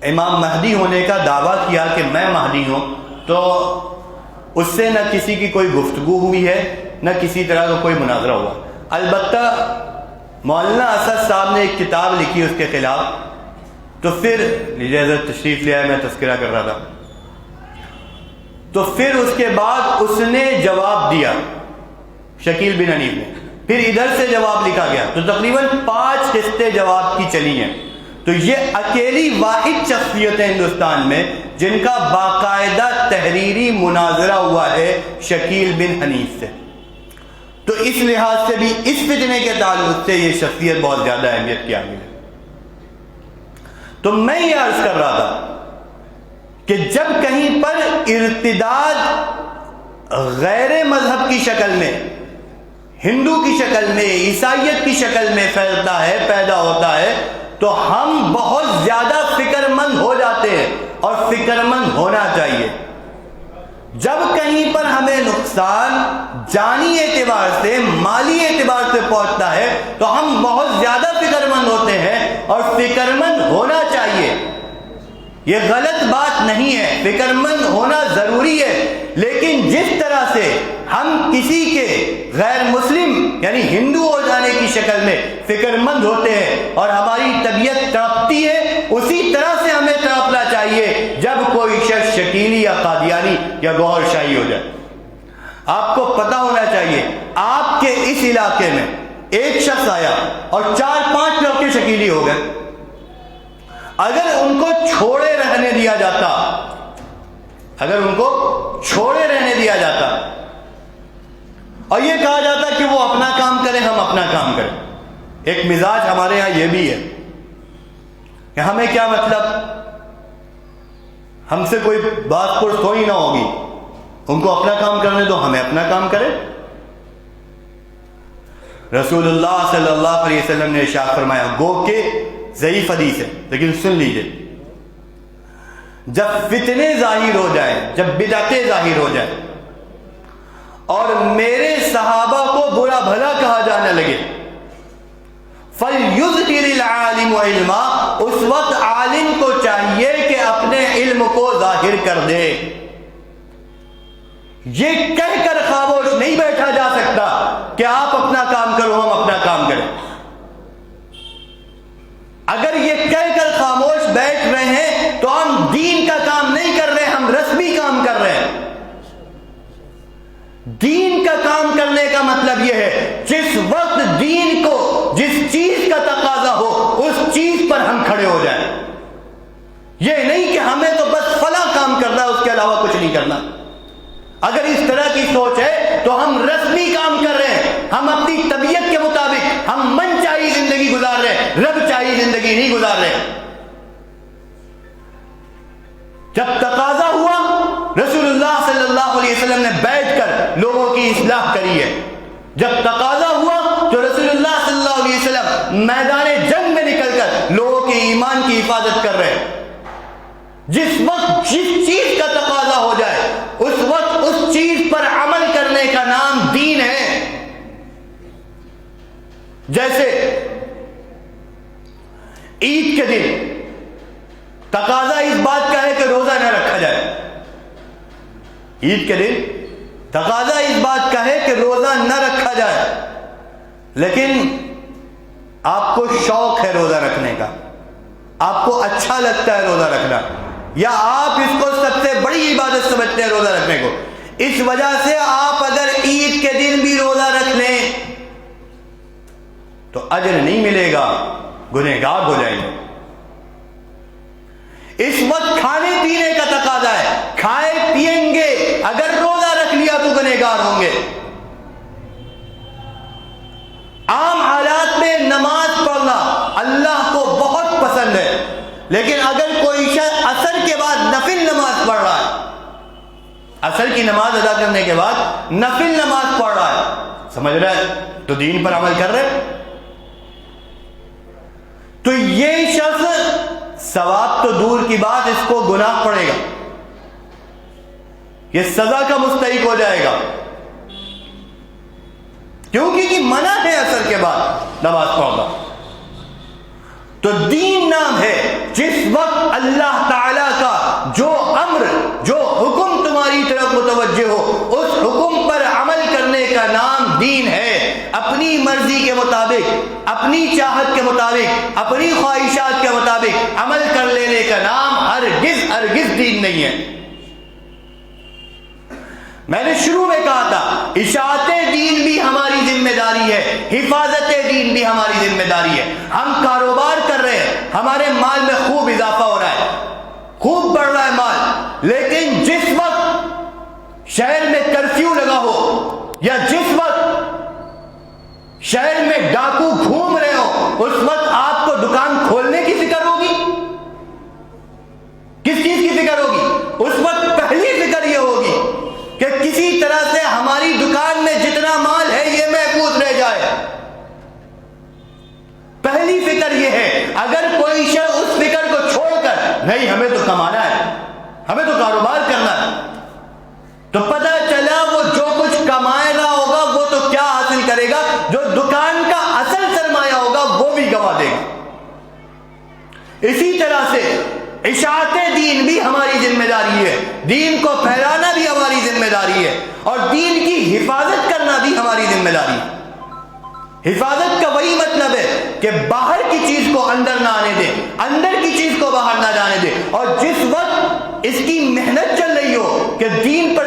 امام مہدی ہونے کا دعویٰ کیا کہ میں مہدی ہوں، تو اس سے نہ کسی کی کوئی گفتگو ہوئی ہے، نہ کسی طرح کا کوئی مناظرہ ہوا۔ البتہ مولانا اسد صاحب نے ایک کتاب لکھی اس کے خلاف، تو پھر حضرت تشریف لے آئے، میں تذکرہ کر رہا تھا، تو پھر اس کے بعد اس نے جواب دیا شکیل بن حنیف نے، پھر ادھر سے جواب لکھا گیا، تو تقریباً 5 قسطیں جواب کی چلی ہیں۔ تو یہ اکیلی واحد شخصیت ہے ہندوستان میں جن کا باقاعدہ تحریری مناظرہ ہوا ہے شکیل بن حنیف سے۔ تو اس لحاظ سے بھی اس فتنے کے تعلق سے یہ شخصیت بہت زیادہ اہمیت کی حامل ہے۔ تو میں یہ عرض کر رہا تھا کہ جب کہیں پر ارتداد غیر مذہب کی شکل میں، ہندو کی شکل میں، عیسائیت کی شکل میں پھیلتا ہے، پیدا ہوتا ہے، تو ہم بہت زیادہ فکر مند ہو جاتے ہیں، اور فکر مند ہونا چاہیے۔ جب کہیں پر ہمیں نقصان جانی اعتبار سے، مالی اعتبار سے پہنچتا ہے، تو ہم بہت زیادہ فکر مند ہوتے ہیں، اور فکر مند ہونا چاہیے۔ یہ غلط بات نہیں ہے، فکر مند ہونا ضروری ہے، لیکن جس طرح سے ہم کسی کے غیر مسلم یعنی ہندو ہو جانے کی شکل میں فکر مند ہوتے ہیں اور ہماری طبیعت تڑپتی ہے، اسی طرح سے ہمیں تڑپنا چاہیے جب کوئی شخص شکیلی یا قادیانی یا گوہر شاہی ہو جائے۔ آپ کو پتہ ہونا چاہیے، آپ کے اس علاقے میں ایک شخص آیا اور 4-5 لڑکے شکیلی ہو گئے، اگر ان کو چھوڑے رہنے دیا جاتا، اگر ان کو چھوڑے رہنے دیا جاتا اور یہ کہا جاتا کہ وہ اپنا کام کریں، ہم اپنا کام کریں، ایک مزاج ہمارے ہاں یہ بھی ہے کہ ہمیں کیا مطلب، ہم سے کوئی بات پرس ہو ہی نہ ہوگی، ان کو اپنا کام کرنے دو، ہمیں اپنا کام کریں۔ رسول اللہ صلی اللہ علیہ وسلم نے ارشاد فرمایا، گو کہ ضعیف حدیث ہے لیکن سن لیجئے، جب فتنے ظاہر ہو جائیں، جب بدعتیں ظاہر ہو جائیں اور میرے صحابہ کو برا بھلا کہا جانے لگے، فَلْيُظْهِرِ الْعَالِمُ عِلْمًا، اس وقت عالم کو چاہیے کہ اپنے علم کو ظاہر کر دے۔ یہ کہہ کر خاموش نہیں بیٹھا جا سکتا کہ آپ اپنا کام کرو، ہم اپنا کام کریں۔ اگر یہ کہہ کر خاموش بیٹھ رہے ہیں تو ہم دین کا کام نہیں کر رہے، ہم رسمی کام کر رہے ہیں۔ دین کا کام کرنے کا مطلب یہ ہے جس وقت دین کو جس چیز کا تقاضا ہو اس چیز پر ہم کھڑے ہو جائیں۔ یہ نہیں کہ ہمیں تو بس فلاں کام کرنا ہے، اس کے علاوہ کچھ نہیں کرنا۔ اگر اس طرح کی سوچ ہے تو ہم رسمی کام کر رہے ہیں، ہم اپنی طبیعت کے مطابق ہم من چاہیے زندگی گزار رہے ہیں، رب چاہیے زندگی نہیں گزار رہے۔ جب تقاضا ہوا رسول اللہ صلی اللہ علیہ وسلم نے بیٹھ کر لوگوں کی اصلاح کری ہے، جب تقاضا ہوا تو رسول اللہ صلی اللہ علیہ وسلم میدان جنگ میں نکل کر لوگوں کے ایمان کی حفاظت کر رہے ہیں۔ جس وقت جس چیز کا تقاضا ہو جائے اس وقت اس چیز پر عمل کرنے کا نام دین ہے۔ جیسے عید کے دن تقاضا اس بات کا ہے کہ روزہ نہ رکھا جائے، عید کے دن تقاضا اس بات کا ہے کہ روزہ نہ رکھا جائے، لیکن آپ کو شوق ہے روزہ رکھنے کا، آپ کو اچھا لگتا ہے روزہ رکھنا، یا آپ اس کو سب سے بڑی عبادت سمجھتے ہیں روزہ رکھنے کو، اس وجہ سے آپ اگر عید کے دن بھی روزہ رکھ لیں تو اجر نہیں ملے گا، گنہگار ہو جائیں گے۔ اس وقت کھانے پینے کا تقاضا ہے، کھائے پیئیں گے، اگر روزہ رکھ لیا تو گنہگار ہوں گے۔ عام حالات میں نماز پڑھنا اللہ کو بہت پسند ہے، لیکن اگر کوئی شخص عصر کے بعد نفل نماز پڑھ رہا ہے، عصر کی نماز ادا کرنے کے بعد نفل نماز پڑھ رہا ہے، سمجھ رہے ہیں تو دین پر عمل کر رہے، تو یہ شخص ثواب تو دور کی بات، اس کو گناہ پڑے گا، یہ سزا کا مستحق ہو جائے گا، کیونکہ منع ہے عصر کے بعد نماز پڑھنا۔ تو دین نام ہے جس وقت اللہ تعالیٰ کا جو امر، جو حکم تمہاری طرف متوجہ ہو، اس حکم پر عمل کرنے کا نام دین ہے۔ اپنی مرضی کے مطابق، اپنی چاہت کے مطابق، اپنی خواہشات کے مطابق عمل کر لینے کا نام ہرگز دین نہیں ہے۔ میں نے شروع میں کہا تھا اشاعت دین بھی ہماری ذمہ داری ہے، حفاظت دین بھی ہماری ذمہ داری ہے۔ ہم کاروبار کر رہے ہیں، ہمارے مال میں خوب اضافہ ہو رہا ہے، خوب بڑھ رہا ہے مال، لیکن جس وقت شہر میں کرفیو لگا ہو، یا جس وقت شہر میں ڈاکو گھوم رہے ہو، اس وقت آپ کو دکان کھولنے کی فکر ہوگی؟ کس چیز کی فکر ہوگی؟ اس وقت پہلی فکر یہ ہوگی کہ کسی طرح سے ہماری دکان میں جتنا مال ہے یہ محفوظ رہ جائے۔ پہلی فکر یہ ہے۔ اگر کوئی شخص اس فکر کو چھوڑ کر نہیں ہمیں تو کمانا ہے، ہمیں تو کاروبار کرنا ہے، تو پتہ چلا وہ جو کچھ کمائے رہا ہوگا وہ تو کیا حاصل کرے گا، جو دکان کا اصل سرمایہ ہوگا وہ بھی گنوا دے گا۔ اسی طرح سے اشاعت دین بھی ہماری ذمہ داری ہے، دین کو پھیلانا بھی ہماری ذمہ داری ہے، اور دین کی حفاظت کرنا بھی ہماری ذمہ داری ہے۔ حفاظت کا وہی مطلب ہے کہ باہر کی چیز کو اندر نہ آنے دے، اندر کی چیز کو باہر نہ جانے دے، اور جس وقت اس کی محنت چل رہی ہو کہ دین پر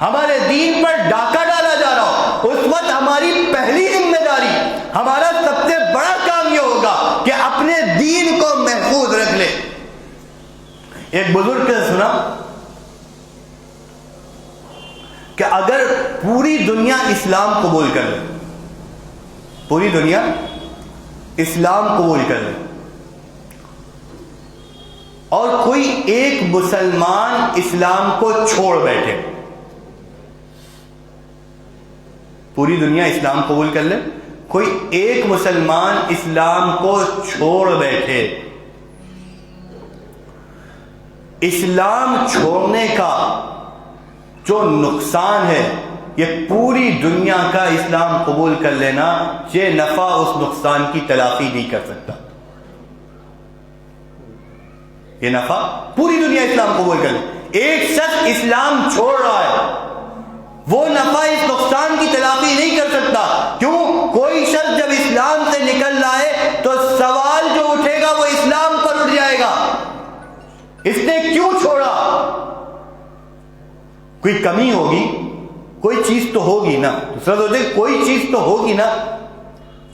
ہمارے دین پر ڈاکہ ڈالا جا رہا ہو، اس وقت ہماری پہلی ذمہ داری، ہمارا سب سے بڑا کام یہ ہوگا کہ اپنے دین کو محفوظ رکھ لے۔ ایک بزرگ سے سنا کہ اگر پوری دنیا اسلام قبول کر لے، پوری دنیا اسلام قبول کر لے، اور کوئی ایک مسلمان اسلام کو چھوڑ بیٹھے، پوری دنیا اسلام قبول کر لے، کوئی ایک مسلمان اسلام کو چھوڑ بیٹھے، اسلام چھوڑنے کا جو نقصان ہے یہ پوری دنیا کا اسلام قبول کر لینا، یہ نفع اس نقصان کی تلافی نہیں کر سکتا۔ یہ نفع پوری دنیا اسلام قبول کر لے، ایک شخص اسلام چھوڑ رہا ہے، وہ نفع اس نقصان کی تلافی نہیں کر سکتا۔ کیوں؟ کوئی شخص جب اسلام سے نکل رہا ہے تو سوال جو اٹھے گا وہ اسلام پر اٹھ جائے گا، اس نے کیوں چھوڑا؟ کوئی کمی ہوگی، کوئی چیز تو ہوگی نا، کوئی چیز تو ہوگی نا۔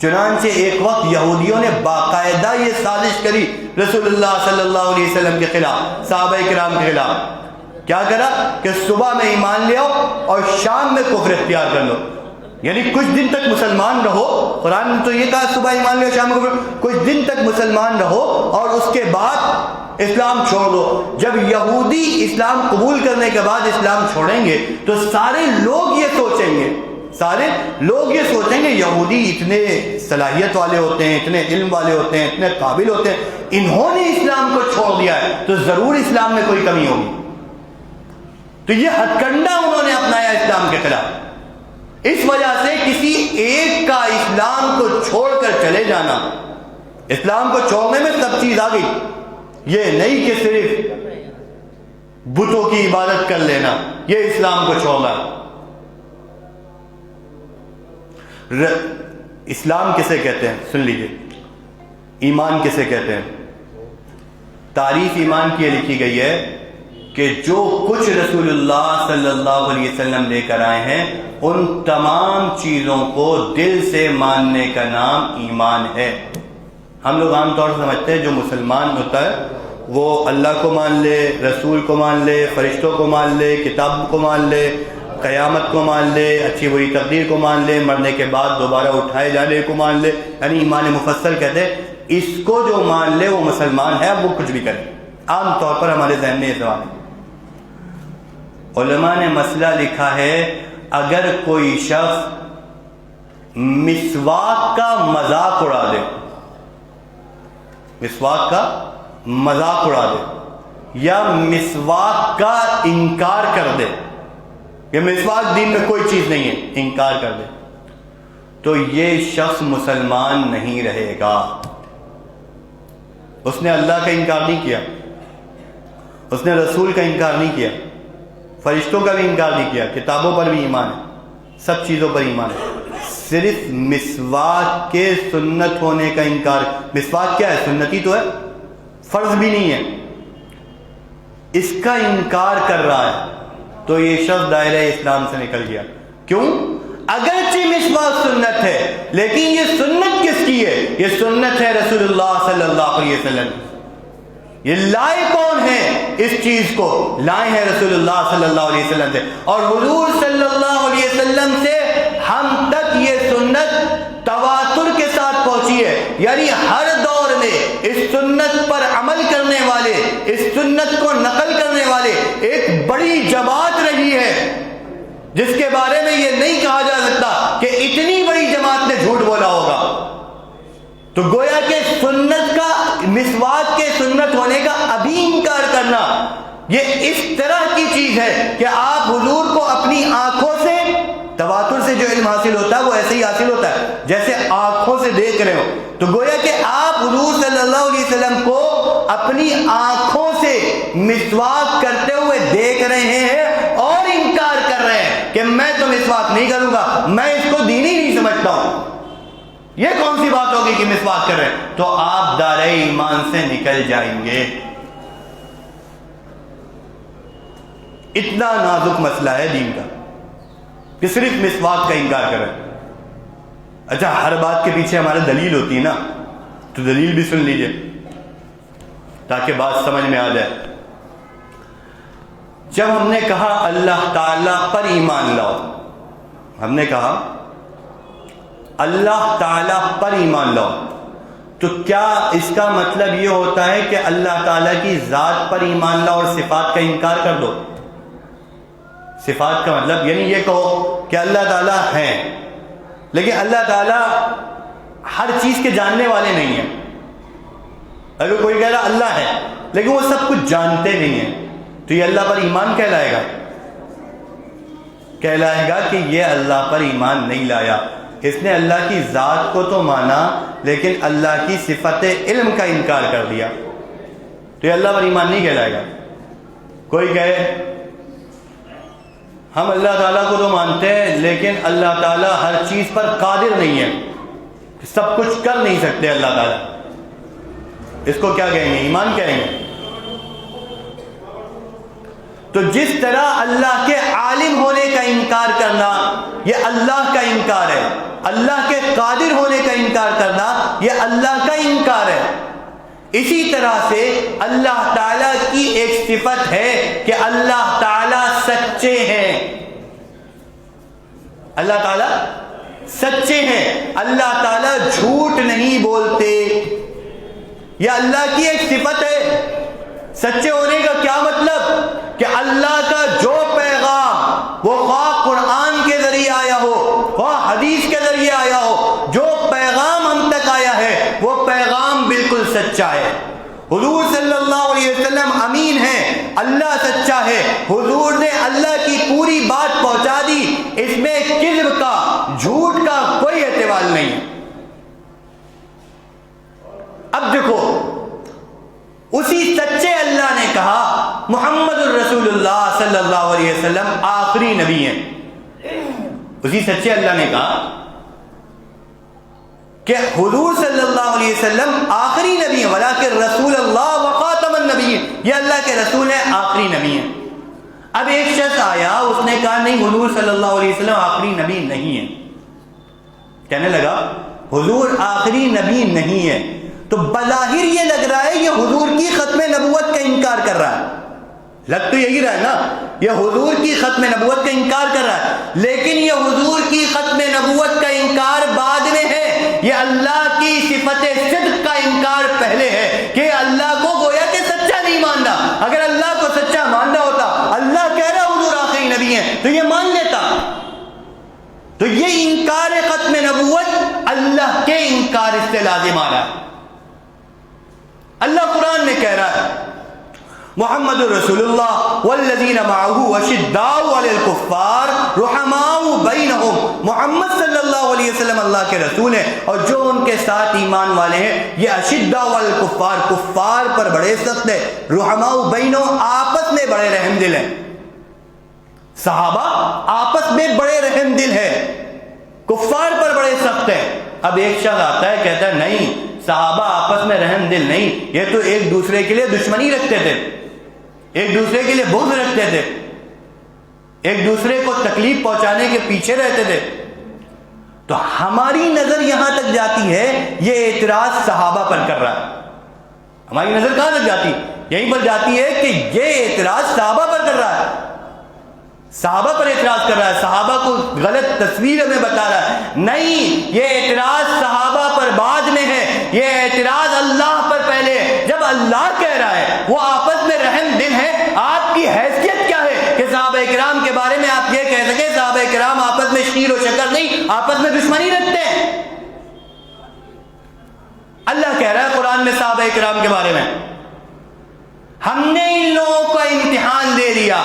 چنانچہ ایک وقت یہودیوں نے باقاعدہ یہ سازش کری رسول اللہ صلی اللہ علیہ وسلم کے خلاف، صحابہ کرام کے خلاف۔ کیا کرا کہ صبح میں ایمان لے آؤ اور شام میں کفر اختیار کر لو، یعنی کچھ دن تک مسلمان رہو، قرآن نے تو یہ کہا صبح ایمان لے آؤ شام میں کفر، کچھ دن تک مسلمان رہو اور اس کے بعد اسلام چھوڑ دو۔ جب یہودی اسلام قبول کرنے کے بعد اسلام چھوڑیں گے تو سارے لوگ یہ سوچیں گے یہودی اتنے صلاحیت والے ہوتے ہیں، اتنے علم والے ہوتے ہیں، اتنے قابل ہوتے ہیں، انہوں نے اسلام کو چھوڑ دیا ہے تو ضرور اسلام میں کوئی کمی ہوگی۔ تو یہ ہتھ کنڈا انہوں نے اپنایا اسلام کے خلاف۔ اس وجہ سے کسی ایک کا اسلام کو چھوڑ کر چلے جانا، اسلام کو چھوڑنے میں سب چیز آ گئی، یہ نہیں کہ صرف بتوں کی عبادت کر لینا، یہ اسلام کو چھوڑنا۔ اسلام کسے کہتے ہیں؟ سن لیجئے، ایمان کسے کہتے ہیں؟ تعریف ایمان کی لکھی گئی ہے کہ جو کچھ رسول اللہ صلی اللہ علیہ وسلم لے کر آئے ہیں ان تمام چیزوں کو دل سے ماننے کا نام ایمان ہے۔ ہم لوگ عام طور سے سمجھتے ہیں جو مسلمان ہوتا ہے وہ اللہ کو مان لے، رسول کو مان لے، فرشتوں کو مان لے، کتاب کو مان لے، قیامت کو مان لے، اچھی بری تقدیر کو مان لے، مرنے کے بعد دوبارہ اٹھائے جانے کو مان لے، یعنی ایمان مفصل کہتے ہیں۔ اس کو جو مان لے وہ مسلمان ہے، اب وہ کچھ بھی کرے۔ عام طور پر ہمارے ذہن میں یہ سوال ہے۔ علماء نے مسئلہ لکھا ہے، اگر کوئی شخص مسواک کا مذاق اڑا دے، مسواک کا مذاق اڑا دے یا مسواک کا انکار کر دے کہ مسواک دین میں کوئی چیز نہیں ہے، انکار کر دے، تو یہ شخص مسلمان نہیں رہے گا۔ اس نے اللہ کا انکار نہیں کیا، اس نے رسول کا انکار نہیں کیا، فرشتوں کا بھی انکار نہیں کیا، کتابوں پر بھی ایمان ہے، سب چیزوں پر ایمان ہے، صرف مسواک کے سنت ہونے کا انکار۔ مسواک کیا ہے؟ سنتی تو ہے، فرض بھی نہیں ہے، اس کا انکار کر رہا ہے تو یہ شخص دائرہ اسلام سے نکل گیا۔ کیوں؟ اگرچہ مسواک سنت ہے لیکن یہ سنت کس کی ہے؟ یہ سنت ہے رسول اللہ صلی اللہ علیہ وسلم۔ یہ لائے کون ہے اس چیز کو؟ لائے ہیں رسول اللہ صلی اللہ علیہ وسلم سے، اور حضور صلی اللہ علیہ وسلم سے ہم تک یہ سنت تواتر کے ساتھ پہنچی ہے، یعنی ہر دور میں اس سنت پر عمل کرنے والے، اس سنت کو نقل کرنے والے ایک بڑی جماعت رہی ہے، جس کے بارے میں یہ نہیں کہا جا سکتا کہ اتنی بڑی جماعت نے جھوٹ بولا ہوگا۔ تو گویا کہ سنت کا، مسواک کے سنت ہونے کا ابھی انکار کرنا یہ اس طرح کی چیز ہے کہ آپ حضور کو اپنی آنکھوں سے، تواتر سے جو علم حاصل ہوتا ہے وہ ایسے ہی حاصل ہوتا ہے جیسے آنکھوں سے دیکھ رہے ہو، تو گویا کہ آپ حضور صلی اللہ علیہ وسلم کو اپنی آنکھوں سے مسواک کرتے ہوئے دیکھ رہے ہیں اور انکار کر رہے ہیں کہ میں تو مسواک نہیں کروں گا، میں اس کو دینی نہیں سمجھتا ہوں۔ یہ کون سی بات ہوگی کہ مسواک کر رہے ہیں؟ تو آپ دائرہ ایمان سے نکل جائیں گے۔ اتنا نازک مسئلہ ہے دین کا کہ صرف مسواک کا انکار کر رہے ہیں۔ اچھا، ہر بات کے پیچھے ہمارے دلیل ہوتی ہے نا، تو دلیل بھی سن لیجئے تاکہ بات سمجھ میں آ جائے۔ جب ہم نے کہا اللہ تعالیٰ پر ایمان لاؤ، ہم نے کہا اللہ تعالیٰ پر ایمان لاؤ، تو کیا اس کا مطلب یہ ہوتا ہے کہ اللہ تعالیٰ کی ذات پر ایمان لاؤ اور صفات کا انکار کر دو؟ صفات کا مطلب یعنی یہ کہو کہ اللہ تعالیٰ ہیں لیکن اللہ تعالیٰ ہر چیز کے جاننے والے نہیں ہیں۔ اگر کوئی کہہ رہا اللہ ہے لیکن وہ سب کچھ جانتے نہیں ہیں، تو یہ اللہ پر ایمان کہلائے گا؟ کہلائے گا کہ یہ اللہ پر ایمان نہیں لایا، اس نے اللہ کی ذات کو تو مانا لیکن اللہ کی صفت علم کا انکار کر دیا، تو یہ اللہ پر ایمان نہیں کہلائے گا۔ کوئی کہے ہم اللہ تعالیٰ کو تو مانتے ہیں لیکن اللہ تعالیٰ ہر چیز پر قادر نہیں ہے، سب کچھ کر نہیں سکتے اللہ تعالیٰ، اس کو کیا کہیں گے؟ ایمان کہیں گے؟ تو جس طرح اللہ کے عالم ہونے کا انکار کرنا یہ اللہ کا انکار ہے، اللہ کے قادر ہونے کا انکار کرنا یہ اللہ کا انکار ہے، اسی طرح سے اللہ تعالیٰ کی ایک صفت ہے کہ اللہ تعالیٰ سچے ہیں، اللہ تعالیٰ سچے ہیں، اللہ تعالیٰ جھوٹ نہیں بولتے، یہ اللہ کی ایک صفت ہے۔ سچے ہونے کا کیا مطلب؟ کہ اللہ کا جو پیغام وہ خواہ قرآن کے ذریعے آیا ہو خواہ حدیث کے ذریعے آیا ہو، جو پیغام ہم تک آیا ہے وہ پیغام بالکل سچا ہے۔ حضور صلی اللہ علیہ وسلم امین ہیں، اللہ سچا ہے، حضور نے اللہ کی پوری بات پہنچا دی، اس میں کذب کا، جھوٹ کا کوئی احتمال نہیں۔ اب دیکھو، اسی سچے اللہ نے کہا محمد الرسول اللہ صلی اللہ علیہ وسلم آخری نبی ہیں، اسی سچے اللہ نے کہا کہ حضور صلی اللہ علیہ وسلم آخری نبی ہیں، ولیکن رسول اللہ وخاتم النبیین، یہ اللہ کے رسول ہیں، آخری نبی ہیں۔ اب ایک شخص آیا، اس نے کہا نہیں حضور صلی اللہ علیہ وسلم آخری نبی نہیں ہیں، کہنے لگا حضور آخری نبی نہیں ہے، تو بظاہر یہ لگ رہا ہے یہ حضور کی ختم نبوت کا انکار کر رہا ہے، لگ تو یہی رہا ہے نا، یہ حضور کی ختم نبوت کا انکار کر رہا ہے، لیکن یہ حضور کی ختم نبوت کا انکار بعد میں ہے، یہ اللہ کی صفت صدق کا انکار پہلے ہے، کہ اللہ کو گویا کہ سچا نہیں ماننا۔ اگر اللہ کو سچا ماننا ہوتا، اللہ کہہ رہا حضور آخری نبی ہیں، تو یہ مان لیتا۔ تو یہ انکار ختم نبوت اللہ کے انکار سے لازم آ رہا ہے۔ اللہ قرآن میں کہہ رہا ہے محمد رسول اللہ والذین معه اشداء علی الکفار رحماء بینہم، محمد صلی اللہ علیہ وسلم اللہ کے رسول ہیں اور جو ان کے ساتھ ایمان والے ہیں یہ اشداء علی الکفار، کفار پر بڑے سخت ہیں، رحماء بینہم آپس میں بڑے رحم دل ہیں۔ صحابہ آپس میں بڑے رحم دل ہیں، کفار پر بڑے سخت ہیں۔ اب ایک شخص آتا ہے کہتا ہے نہیں صحابہ آپس میں رحم دل نہیں، یہ تو ایک دوسرے کے لیے دشمنی رکھتے تھے، ایک دوسرے کے لیے بغض رکھتے تھے، ایک دوسرے کو تکلیف پہنچانے کے پیچھے رہتے تھے۔ تو ہماری نظر یہاں تک جاتی ہے یہ اعتراض صحابہ پر کر رہا ہے، ہماری نظر کہاں تک جاتی؟ یہیں پر جاتی ہے کہ یہ اعتراض صحابہ پر کر رہا ہے، صحابہ پر اعتراض کر رہا ہے، صحابہ کو غلط تصویر ہمیں بتا رہا ہے۔ نہیں، یہ اعتراض صحابہ پر بعد میں ہے، یہ اعتراض اللہ پر پہلے ہے۔ جب اللہ کہہ رہا ہے وہ آپس میں رحم دل ہے، آپ کی حیثیت کیا ہے کہ صحابہ کرام کے بارے میں آپ یہ کہہ سکیں صحابہ کرام آپس میں شیر و شکر نہیں، آپس میں دشمنی رکھتے ہیں؟ اللہ کہہ رہا ہے قرآن میں صحابہ کرام کے بارے میں ہم نے ان لوگوں کا امتحان دے دیا،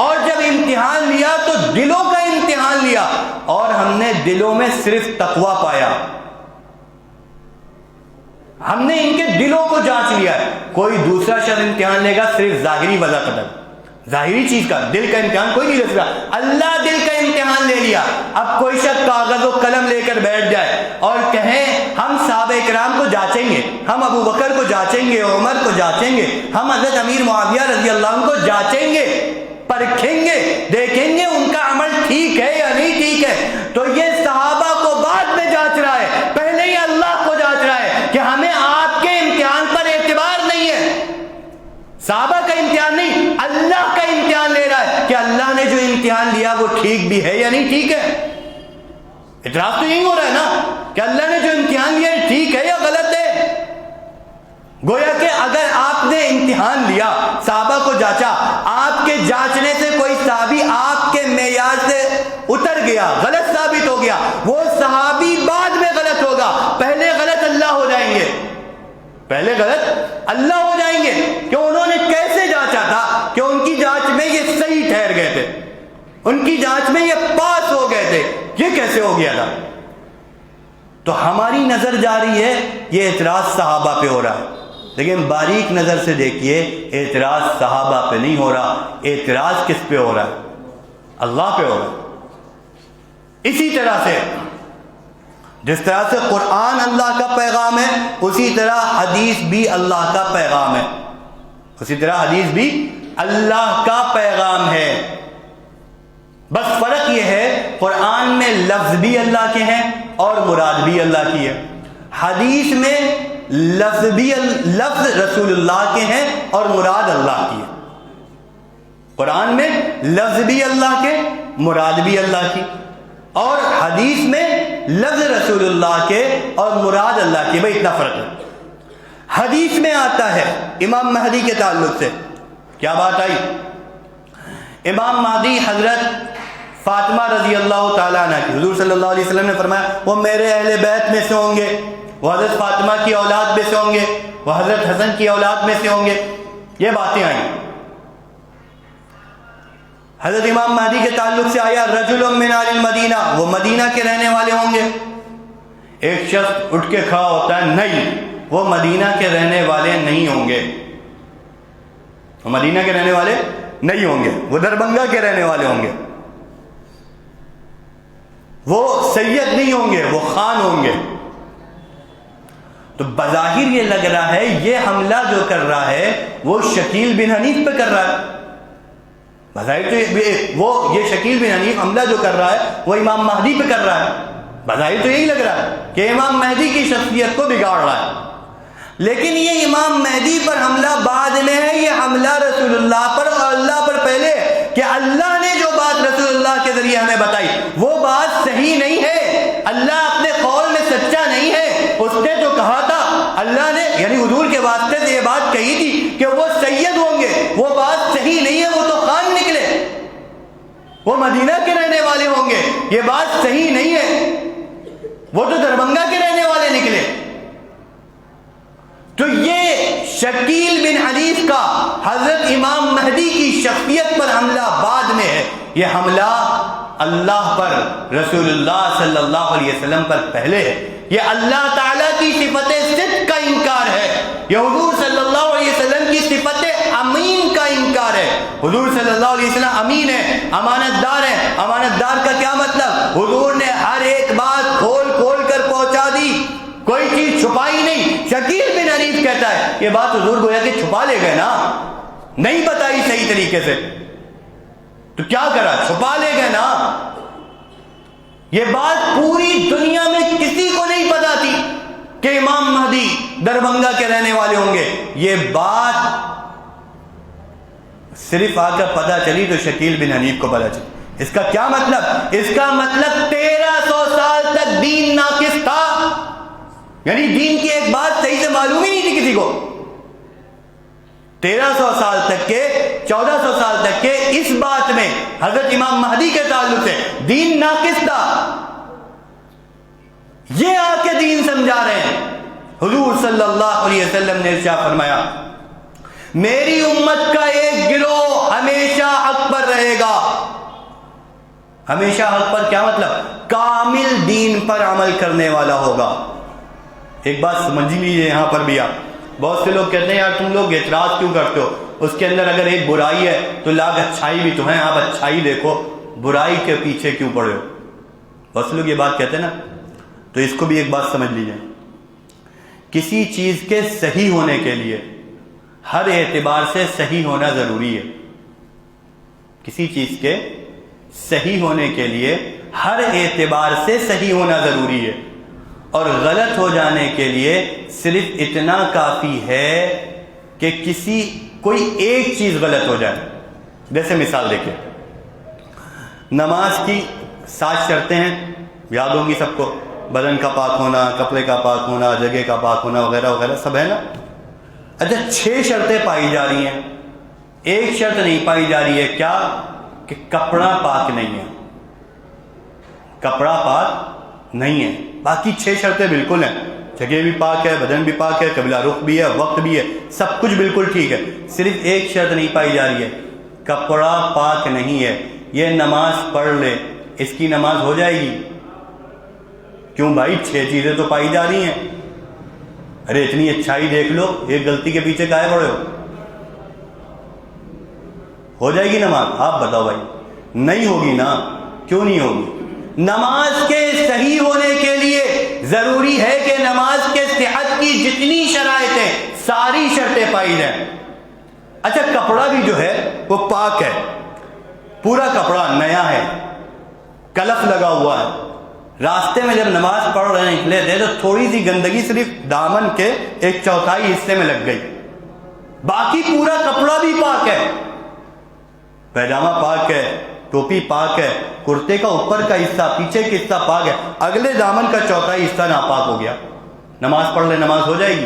اور جب امتحان لیا تو دلوں کا امتحان لیا، اور ہم نے دلوں میں صرف تقویٰ پایا، ہم نے ان کے دلوں کو جانچ لیا ہے۔ کوئی دوسرا شخص امتحان لے گا صرف ظاہری وجہ قدر، ظاہری چیز کا، دل کا امتحان کوئی نہیں لے سکتا۔ اللہ دل کا امتحان لے لیا۔ اب کوئی شخص کاغذ و قلم لے کر بیٹھ جائے اور کہیں ہم صحابہ کرام کو جانچیں گے، ہم ابو بکر کو جانچیں گے، عمر کو جانچیں گے، ہم حضرت امیر معاویہ رضی اللہ عنہ کو جانچیں گے، پرکھیں گے، دیکھیں گے ان کا عمل ٹھیک ہے یا نہیں ٹھیک ہے، تو یہ صحابہ کو بعد میں جانچ رہا ہے، پہلے ہی اللہ کو جانچ رہا ہے کہ ہمیں آپ کے امتحان پر اعتبار نہیں ہے۔ صحابہ کا امتحان نہیں، اللہ کا امتحان لے رہا ہے کہ اللہ نے جو امتحان لیا وہ ٹھیک بھی ہے یا نہیں ٹھیک ہے۔ اعتراض تو یہی ہو رہا ہے نا کہ اللہ نے جو امتحان لیا ہے ٹھیک ہے یا غلط ہے۔ گویا کہ اگر آپ نے امتحان لیا، صحابہ کو جانچا، آپ کے جانچنے سے کوئی صحابی آپ کے معیار سے اتر گیا، غلط ثابت ہو گیا، وہ صحابی بعد میں غلط ہوگا، پہلے غلط اللہ ہو جائیں گے، پہلے غلط اللہ ہو جائیں گے کہ انہوں نے کیسے جانچا تھا کہ ان کی جانچ میں یہ صحیح ٹھہر گئے تھے، ان کی جانچ میں یہ پاس ہو گئے تھے، یہ کیسے ہو گیا تھا؟ تو ہماری نظر جا رہی ہے یہ اعتراض صحابہ پہ ہو رہا ہے، لیکن باریک نظر سے دیکھیے اعتراض صحابہ پہ نہیں ہو رہا، اعتراض کس پہ ہو رہا ہے؟ اللہ پہ ہو رہا ہے۔ اسی طرح سے جس طرح سے قرآن اللہ کا پیغام ہے، اسی طرح حدیث بھی اللہ کا پیغام ہے، اسی طرح حدیث بھی اللہ کا پیغام ہے۔ بس فرق یہ ہے قرآن میں لفظ بھی اللہ کے ہیں اور مراد بھی اللہ کی ہے، حدیث میں لفظ رسول اللہ کے ہیں اور مراد اللہ کی ہے۔ قرآن میں لفظ بھی اللہ کے، مراد بھی اللہ کی، اور حدیث میں لفظ رسول اللہ کے اور مراد اللہ کی۔ بھائی اتنا فرق ہے۔ حدیث میں آتا ہے امام مہدی کے تعلق سے کیا بات آئی؟ امام مہدی حضرت فاطمہ رضی اللہ تعالیٰ عنہ کی، حضور صلی اللہ علیہ وسلم نے فرمایا وہ میرے اہل بیت میں سے ہوں گے، وہ حضرت فاطمہ کی اولاد میں سے ہوں گے، وہ حضرت حسن کی اولاد میں سے ہوں گے، یہ باتیں آئیں۔ حضرت امام مہدی کے تعلق سے آیا رجل من اہل المدینہ، وہ مدینہ کے رہنے والے ہوں گے۔ ایک شخص اٹھ کے کھڑا ہوتا ہے نہیں، وہ مدینہ کے رہنے والے نہیں ہوں گے، وہ مدینہ کے رہنے والے نہیں ہوں گے، وہ دربھنگہ کے رہنے والے ہوں گے۔ وہ سید نہیں ہوں گے، وہ خان ہوں گے۔ تو بظاہر یہ لگ رہا ہے یہ حملہ جو کر رہا ہے وہ شکیل بن حنیف پہ کر رہا ہے، بظاہر تو وہ یہ شکیل بن حنیف حملہ جو کر رہا ہے وہ امام مہدی پہ کر رہا ہے، بظاہر تو یہی لگ رہا ہے کہ امام مہدی کی شخصیت کو بگاڑ رہا ہے۔ لیکن یہ امام مہدی پر حملہ بعد میں ہے، یہ حملہ رسول اللہ پر اور اللہ پر پہلے ہے، کہ اللہ نے جو بات رسول اللہ کے ذریعے ہمیں بتائی وہ بات صحیح نہیں ہے، اللہ اپنے قول میں سچا نہیں ہے۔ اس نے جو کہا تھا اللہ نے یعنی حضور کے واسطے سے یہ بات کہی تھی کہ وہ سید ہوں گے، وہ بات صحیح نہیں ہے، وہ تو خان نکلے، وہ مدینہ کے رہنے والے ہوں گے، یہ بات صحیح نہیں ہے، وہ تو دربھنگہ کے رہنے والے نکلے۔ تو یہ شکیل بن حنیف کا حضرت امام مہدی کی شخصیت پر حملہ بعد میں ہے، یہ حملہ اللہ پر رسول اللہ صلی اللہ علیہ وسلم پر پہلے ہے، یہ اللہ تعالیٰ کی صفت صدق کا انکار ہے، یہ حضور صلی اللہ علیہ وسلم کی صفت امین کا انکار ہے۔ حضور صلی اللہ علیہ وسلم امین ہے، امانت دار ہے۔ امانت دار کا کیا مطلب؟ حضور نے ہر ایک بات کھول کھول کر پہنچا دی، کوئی چیز چھپائی نہیں۔ شکیل بن حنیف کہتا ہے یہ بات حضور گویا کہ چھپا لے گئے نا، نہیں بتائی صحیح طریقے سے، تو کیا کرا؟ چھپا لے گئے نا۔ یہ بات پوری دنیا میں کسی کو نہیں پتا تھی کہ امام مہدی دربھنگہ کے رہنے والے ہوں گے، یہ بات صرف آ کر پتا چلی تو شکیل بن حنیف کو پتا چلی۔ اس کا کیا مطلب؟ اس کا مطلب 1300 سال تک دین ناقص تھا، یعنی دین کی ایک بات صحیح سے معلوم ہی نہیں تھی کسی کو۔ 1300 سال تک کے 1400 سال تک کے اس بات میں حضرت امام مہدی کے تعلق سے دین ناقص تھا، یہ آ کے دین سمجھا رہے ہیں۔ حضور صلی اللہ علیہ وسلم نے ارشاد فرمایا میری امت کا ایک گروہ ہمیشہ حق پر رہے گا۔ ہمیشہ حق پر کیا مطلب؟ کامل دین پر عمل کرنے والا ہوگا۔ ایک بات سمجھ لیجیے یہاں پر بھی، آپ بہت سے لوگ کہتے ہیں یار تم لوگ اعتراض کیوں کرتے ہو، اس کے اندر اگر ایک برائی ہے تو لاگ اچھائی بھی تو ہے، آپ اچھائی دیکھو، برائی کے پیچھے کیوں پڑے ہو؟ بہت سے لوگ یہ بات کہتے ہیں نا، تو اس کو بھی ایک بات سمجھ لیجیے، کسی چیز کے صحیح ہونے کے لیے ہر اعتبار سے صحیح ہونا ضروری ہے۔ کسی چیز کے صحیح ہونے کے لیے ہر اعتبار سے صحیح ہونا ضروری ہے، اور غلط ہو جانے کے لیے صرف اتنا کافی ہے کہ کوئی ایک چیز غلط ہو جائے۔ جیسے مثال دیکھیں، نماز کی 7 شرطیں ہیں، یاد ہوں گی سب کو، بدن کا پاک ہونا، کپڑے کا پاک ہونا، جگہ کا پاک ہونا وغیرہ وغیرہ سب ہے نا۔ اچھا 6 شرطیں پائی جا رہی ہیں، ایک شرط نہیں پائی جا رہی ہے، کیا؟ کہ کپڑا پاک نہیں ہے، کپڑا پاک نہیں ہے، باقی 6 شرطیں بالکل ہیں، جگہ بھی پاک ہے، بدن بھی پاک ہے، قبلہ رخ بھی ہے، وقت بھی ہے، سب کچھ بالکل ٹھیک ہے، صرف ایک شرط نہیں پائی جا رہی ہے، کپڑا پاک نہیں ہے۔ یہ نماز پڑھ لے، اس کی نماز ہو جائے گی؟ کیوں بھائی، 6 چیزیں تو پائی جا رہی ہیں، ارے اتنی اچھائی دیکھ لو، ایک غلطی کے پیچھے کاہے پڑے ہو جائے گی نماز؟ آپ بتاؤ بھائی، نہیں ہوگی نا، کیوں نہیں ہوگی؟ نماز کے صحیح ہونے کے لیے ضروری ہے کہ نماز کے صحت کی جتنی شرائط ہیں ساری شرطیں پائی جائیں۔ اچھا کپڑا بھی جو ہے وہ پاک ہے، پورا کپڑا نیا ہے، کلف لگا ہوا ہے، راستے میں جب نماز پڑھ رہے نکلے تھے تو تھوڑی سی گندگی صرف دامن کے 1/4 حصے میں لگ گئی، باقی پورا کپڑا بھی پاک ہے، پیجامہ پاک ہے، ٹوپی پاک ہے، کرتے کا اوپر کا حصہ، پیچھے کا حصہ پاک ہے، اگلے دامن کا 1/4 حصہ ناپاک ہو گیا، نماز پڑھ لے نماز ہو جائے گی؟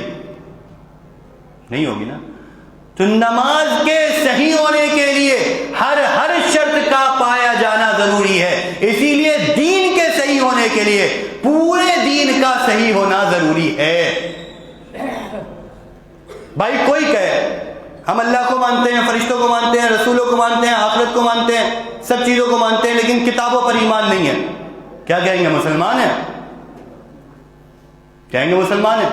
نہیں ہوگی نا۔ تو نماز کے صحیح ہونے کے لیے ہر شرط کا پایا جانا ضروری ہے، اسی لیے دین کے صحیح ہونے کے لیے پورے دین کا صحیح ہونا ضروری ہے۔ بھائی کوئی کہے ہم اللہ کو مانتے ہیں، فرشتوں کو مانتے ہیں، رسولوں کو مانتے ہیں، آخرت کو مانتے ہیں، سب چیزوں کو مانتے ہیں، لیکن کتابوں پر ایمان نہیں ہے، کیا کہیں گے؟ مسلمان ہیں؟ کہیں گے مسلمان ہیں؟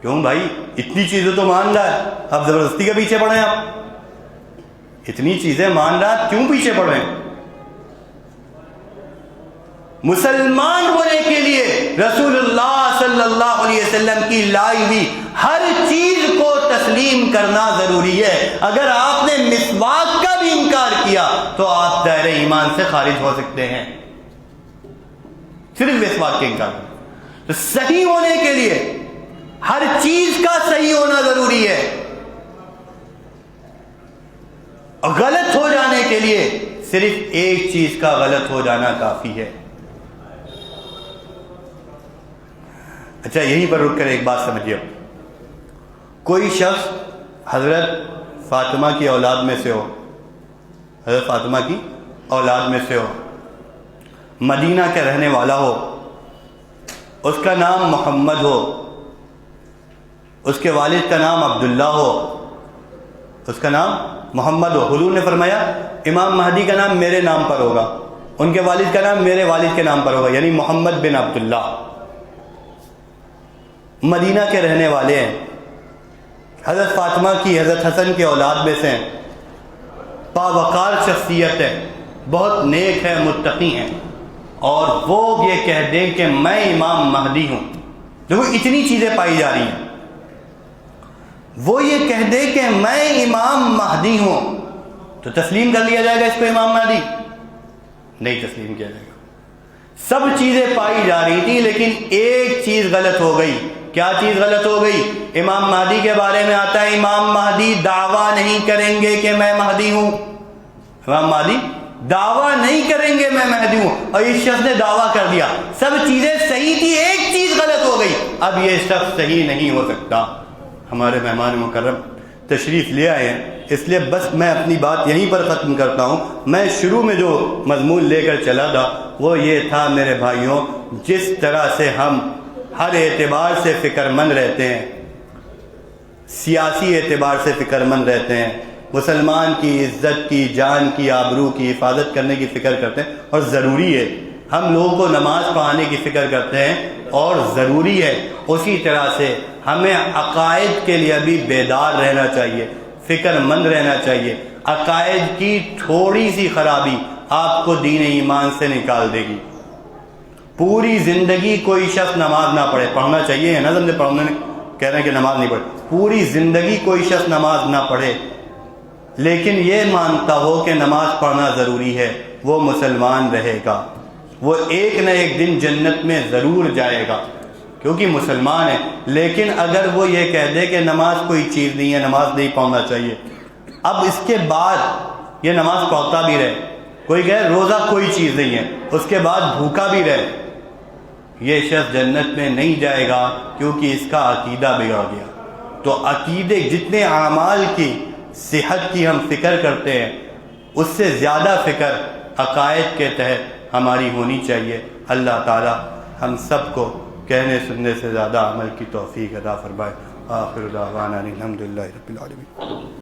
کیوں بھائی، اتنی چیزیں تو مان رہا ہے، اب زبردستی کے پیچھے پڑے ہیں؟ آپ اتنی چیزیں مان رہا ہے، کیوں پیچھے پڑ رہے ہیں؟ مسلمان ہونے کے لیے رسول اللہ صلی اللہ علیہ وسلم کی لائی ہوئی ہر چیز کو تسلیم کرنا ضروری ہے۔ اگر آپ نے مسواک کا بھی انکار کیا تو آپ دائرہ ایمان سے خارج ہو سکتے ہیں، صرف مسواک کے انکار۔ تو صحیح ہونے کے لیے ہر چیز کا صحیح ہونا ضروری ہے، اور غلط ہو جانے کے لیے صرف ایک چیز کا غلط ہو جانا کافی ہے۔ اچھا، یہیں پر رک کر ایک بات سمجھیے، کوئی شخص حضرت فاطمہ کی اولاد میں سے ہو، حضرت فاطمہ کی اولاد میں سے ہو، مدینہ کا رہنے والا ہو، اس کا نام محمد ہو، اس کے والد کا نام عبداللہ ہو، اس کا نام محمد ہو۔ حضور نے فرمایا امام مہدی کا نام میرے نام پر ہوگا، ان کے والد کا نام میرے والد کے نام پر ہوگا، یعنی محمد بن عبداللہ، مدینہ کے رہنے والے ہیں، حضرت فاطمہ کی حضرت حسن کے اولاد میں سے ہیں، باوقار شخصیت ہے، بہت نیک ہے، متقی ہیں، اور وہ یہ کہہ دیں کہ میں امام مہدی ہوں، دیکھو اتنی چیزیں پائی جا رہی ہیں، وہ یہ کہہ دے کہ میں امام مہدی ہوں، تو تسلیم کر لیا جائے گا اس کو امام مہدی؟ نہیں تسلیم کیا جائے گا۔ سب چیزیں پائی جا رہی تھی، لیکن ایک چیز غلط ہو گئی۔ کیا چیز غلط ہو گئی؟ امام مہدی کے بارے میں آتا ہے امام مہدی دعویٰ نہیں کریں گے کہ میں مہدی ہوں، امام مہدی دعویٰ نہیں کریں گے میں مہدی ہوں، اور اس شخص نے دعویٰ کر دیا۔ سب چیزیں صحیح تھی، ایک چیز غلط ہو گئی، اب یہ شخص صحیح نہیں ہو سکتا۔ ہمارے مہمان مکرم تشریف لے آئے ہیں، اس لیے بس میں اپنی بات یہیں پر ختم کرتا ہوں۔ میں شروع میں جو مضمون لے کر چلا تھا وہ یہ تھا میرے بھائیوں، جس طرح سے ہم ہر اعتبار سے فکر مند رہتے ہیں، سیاسی اعتبار سے فکر مند رہتے ہیں، مسلمان کی عزت کی، جان کی، آبرو کی حفاظت کرنے کی فکر کرتے ہیں، اور ضروری ہے ہم لوگوں کو نماز پڑھانے کی فکر کرتے ہیں، اور ضروری ہے اسی طرح سے ہمیں عقائد کے لیے بھی بیدار رہنا چاہیے، فکر مند رہنا چاہیے۔ عقائد کی تھوڑی سی خرابی آپ کو دین ایمان سے نکال دے گی۔ پوری زندگی کوئی شخص نماز نہ پڑھے، پڑھنا چاہیے ہے نا، سمجھے، پڑھنے کہہ رہے ہیں کہ نماز نہیں پڑھے، پوری زندگی کوئی شخص نماز نہ پڑھے لیکن یہ مانتا ہو کہ نماز پڑھنا ضروری ہے، وہ مسلمان رہے گا، وہ ایک نہ ایک دن جنت میں ضرور جائے گا کیونکہ مسلمان ہے۔ لیکن اگر وہ یہ کہہ دے کہ نماز کوئی چیز نہیں ہے، نماز نہیں پڑھنا چاہیے، اب اس کے بعد یہ نماز پڑھتا بھی رہے، کوئی کہے روزہ کوئی چیز نہیں ہے، اس کے بعد بھوکا بھی رہے، یہ شخص جنت میں نہیں جائے گا کیونکہ اس کا عقیدہ بگڑ گیا۔ تو عقیدے، جتنے اعمال کی صحت کی ہم فکر کرتے ہیں، اس سے زیادہ فکر عقائد کے تحت ہماری ہونی چاہیے۔ اللہ تعالی ہم سب کو کہنے سننے سے زیادہ عمل کی توفیق عطا فرمائے۔ آخر دعوانا الحمدللہ رب العالمین۔